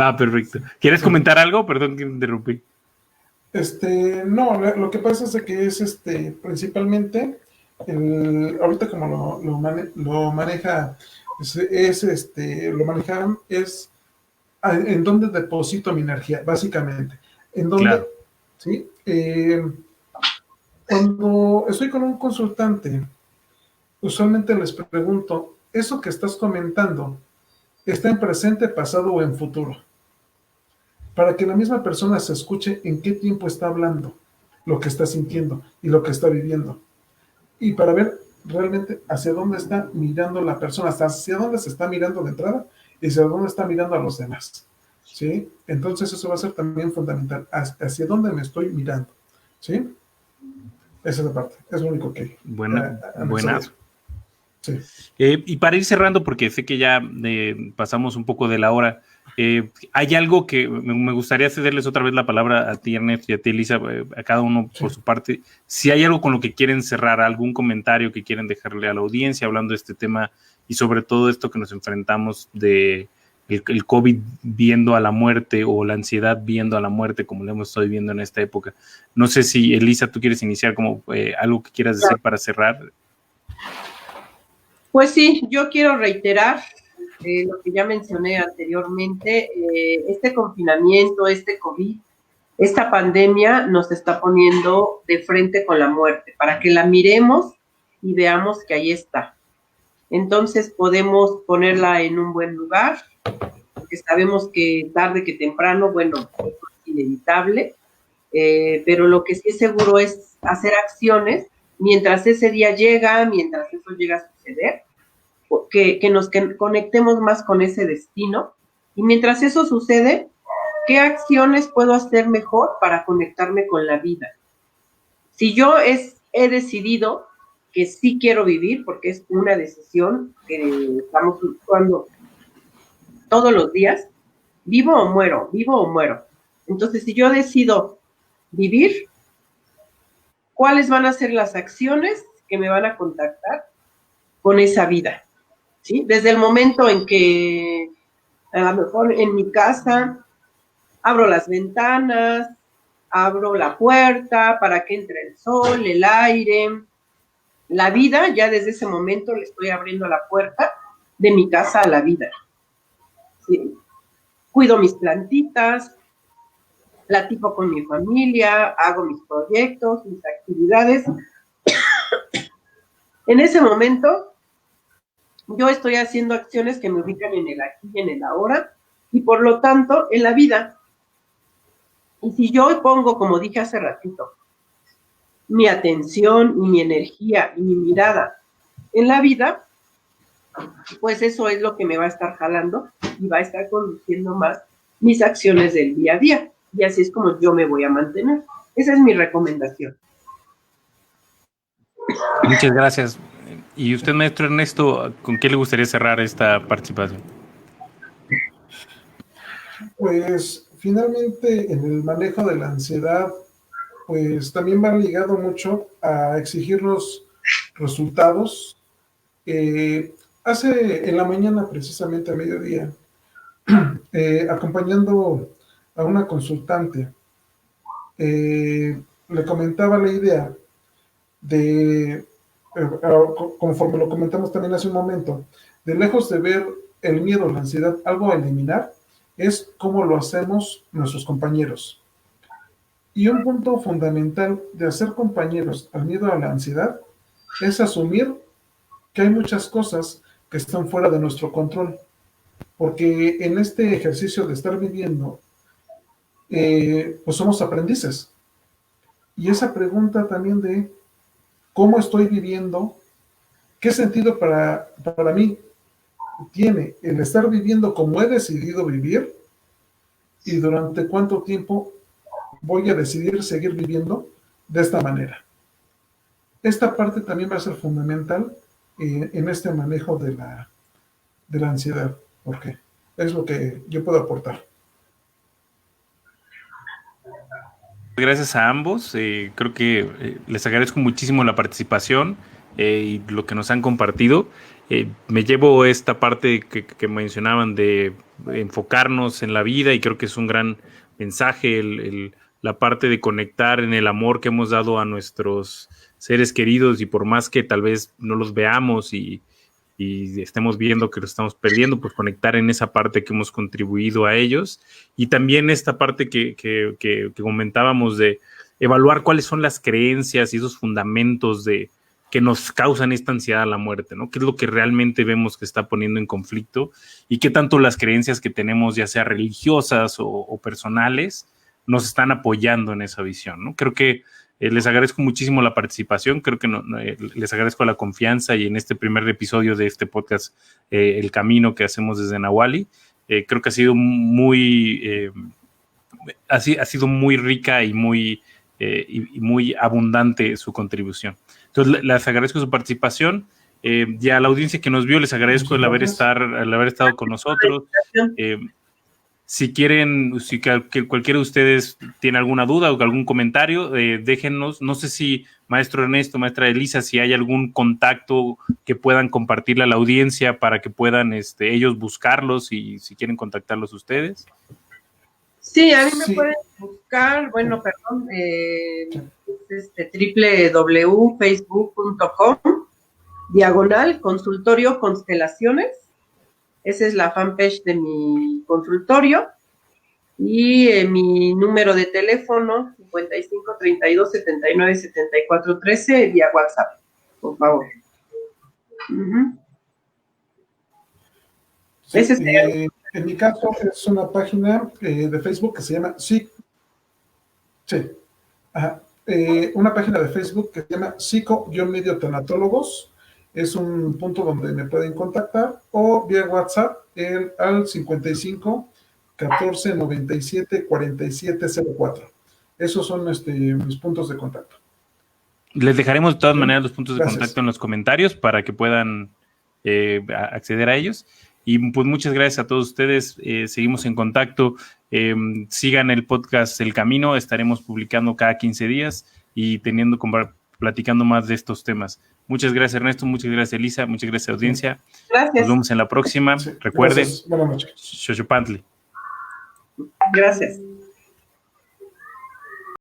Va, perfecto. ¿Quieres comentar algo? Perdón que interrumpí. No, lo que pasa es que es principalmente ahorita como lo maneja lo manejan es en dónde deposito mi energía, básicamente. En dónde, claro. ¿Sí? Cuando estoy con un consultante, usualmente les pregunto, ¿eso que estás comentando está en presente, pasado o en futuro? Para que la misma persona se escuche en qué tiempo está hablando. lo que está sintiendo y lo que está viviendo. Y para ver realmente hacia dónde está mirando la persona, hasta hacia dónde se está mirando de entrada y hacia dónde está mirando a los demás. ¿Sí? Entonces eso va a ser también fundamental, hacia dónde me estoy mirando. ¿Sí? Esa es la parte, es lo único que... Buenas. Sí. Y para ir cerrando, porque sé que ya pasamos un poco de la hora, hay algo que me gustaría cederles otra vez la palabra a ti, Ernest, y a ti, Elisa, a cada uno por su parte. Si hay algo con lo que quieren cerrar, algún comentario que quieren dejarle a la audiencia hablando de este tema y sobre todo esto que nos enfrentamos de el COVID viendo a la muerte o la ansiedad viendo a la muerte, como lo hemos estado viviendo en esta época. No sé si, Elisa, tú quieres iniciar como algo que quieras decir para cerrar. Pues sí, yo quiero reiterar lo que ya mencioné anteriormente, este confinamiento, este COVID, esta pandemia nos está poniendo de frente con la muerte, para que la miremos y veamos que ahí está. Entonces podemos ponerla en un buen lugar, porque sabemos que tarde que temprano, bueno, es inevitable, pero lo que sí es seguro es hacer acciones mientras ese día llega, mientras eso llega a suceder, que nos conectemos más con ese destino, y mientras eso sucede, ¿qué acciones puedo hacer mejor para conectarme con la vida? Si yo he decidido que sí quiero vivir, porque es una decisión que estamos buscando todos los días, vivo o muero. Entonces, si yo decido vivir, ¿cuáles van a ser las acciones que me van a contactar con esa vida? ¿Sí? Desde el momento en que a lo mejor en mi casa abro las ventanas, abro la puerta para que entre el sol, el aire, la vida, ya desde ese momento le estoy abriendo la puerta de mi casa a la vida. ¿Sí? Cuido mis plantitas, platico con mi familia, hago mis proyectos, mis actividades. En ese momento, yo estoy haciendo acciones que me ubican en el aquí y en el ahora, y por lo tanto, en la vida. Y si yo pongo, como dije hace ratito, mi atención y mi energía y mi mirada en la vida, pues eso es lo que me va a estar jalando y va a estar conduciendo más mis acciones del día a día. Y así es como yo me voy a mantener. Esa es mi recomendación. Muchas gracias. Y usted, maestro Ernesto, ¿con qué le gustaría cerrar esta participación? Pues finalmente en el manejo de la ansiedad, pues también va ligado mucho a exigirnos resultados. En la mañana, precisamente a mediodía, acompañando a una consultante, le comentaba la idea de, conforme lo comentamos también hace un momento, de lejos de ver el miedo, la ansiedad, algo a eliminar, es cómo lo hacemos nuestros compañeros. Y un punto fundamental de hacer compañeros al miedo a la ansiedad es asumir que hay muchas cosas que están fuera de nuestro control, porque en este ejercicio de estar viviendo, pues somos aprendices. Y esa pregunta también de cómo estoy viviendo, qué sentido para mí tiene el estar viviendo como he decidido vivir y durante cuánto tiempo voy a decidir seguir viviendo de esta manera. Esta parte también va a ser fundamental en este manejo de la ansiedad, porque es lo que yo puedo aportar. Gracias a ambos. Creo que les agradezco muchísimo la participación y lo que nos han compartido. Me llevo esta parte que mencionaban de enfocarnos en la vida y creo que es un gran mensaje, la parte de conectar en el amor que hemos dado a nuestros seres queridos y por más que tal vez no los veamos y estemos viendo que lo estamos perdiendo, pues conectar en esa parte que hemos contribuido a ellos y también esta parte que comentábamos de evaluar cuáles son las creencias y esos fundamentos que nos causan esta ansiedad a la muerte, ¿no? ¿Qué es lo que realmente vemos que está poniendo en conflicto y qué tanto las creencias que tenemos, ya sea religiosas o personales, nos están apoyando en esa visión, ¿no? Creo que Les agradezco muchísimo la participación, creo que les agradezco la confianza y en este primer episodio de este podcast, El Camino que hacemos desde Nahuali, creo que ha sido ha sido muy rica y muy abundante su contribución. Entonces, les agradezco su participación. Y a la audiencia que nos vio, les agradezco el haber estado con nosotros. Si quieren, si cualquiera de ustedes tiene alguna duda o algún comentario, déjennos. No sé si maestro Ernesto, maestra Elisa, si hay algún contacto que puedan compartirle a la audiencia para que puedan ellos buscarlos y si quieren contactarlos ustedes. Sí, a mí me pueden buscar, www.facebook.com/consultorio constelaciones. Esa es la fanpage de mi consultorio. Y mi número de teléfono, 55 32 79 74 13, vía WhatsApp, por favor. Sí, en mi caso es una página de Facebook que se llama una página de Facebook que se llama Psico-Medio Tanatólogos. Es un punto donde me pueden contactar o vía WhatsApp al 55 14 97 47 04. Esos son mis puntos de contacto. Les dejaremos de todas maneras los puntos de contacto en los comentarios para que puedan acceder a ellos. Y pues muchas gracias a todos ustedes. Seguimos en contacto. Sigan el podcast El Camino. Estaremos publicando cada 15 días y platicando más de estos temas. Muchas gracias, Ernesto. Muchas gracias, Elisa. Muchas gracias, audiencia. Gracias. Nos vemos en la próxima. Sí, recuerden, buenas noches. Xochopantli. Gracias.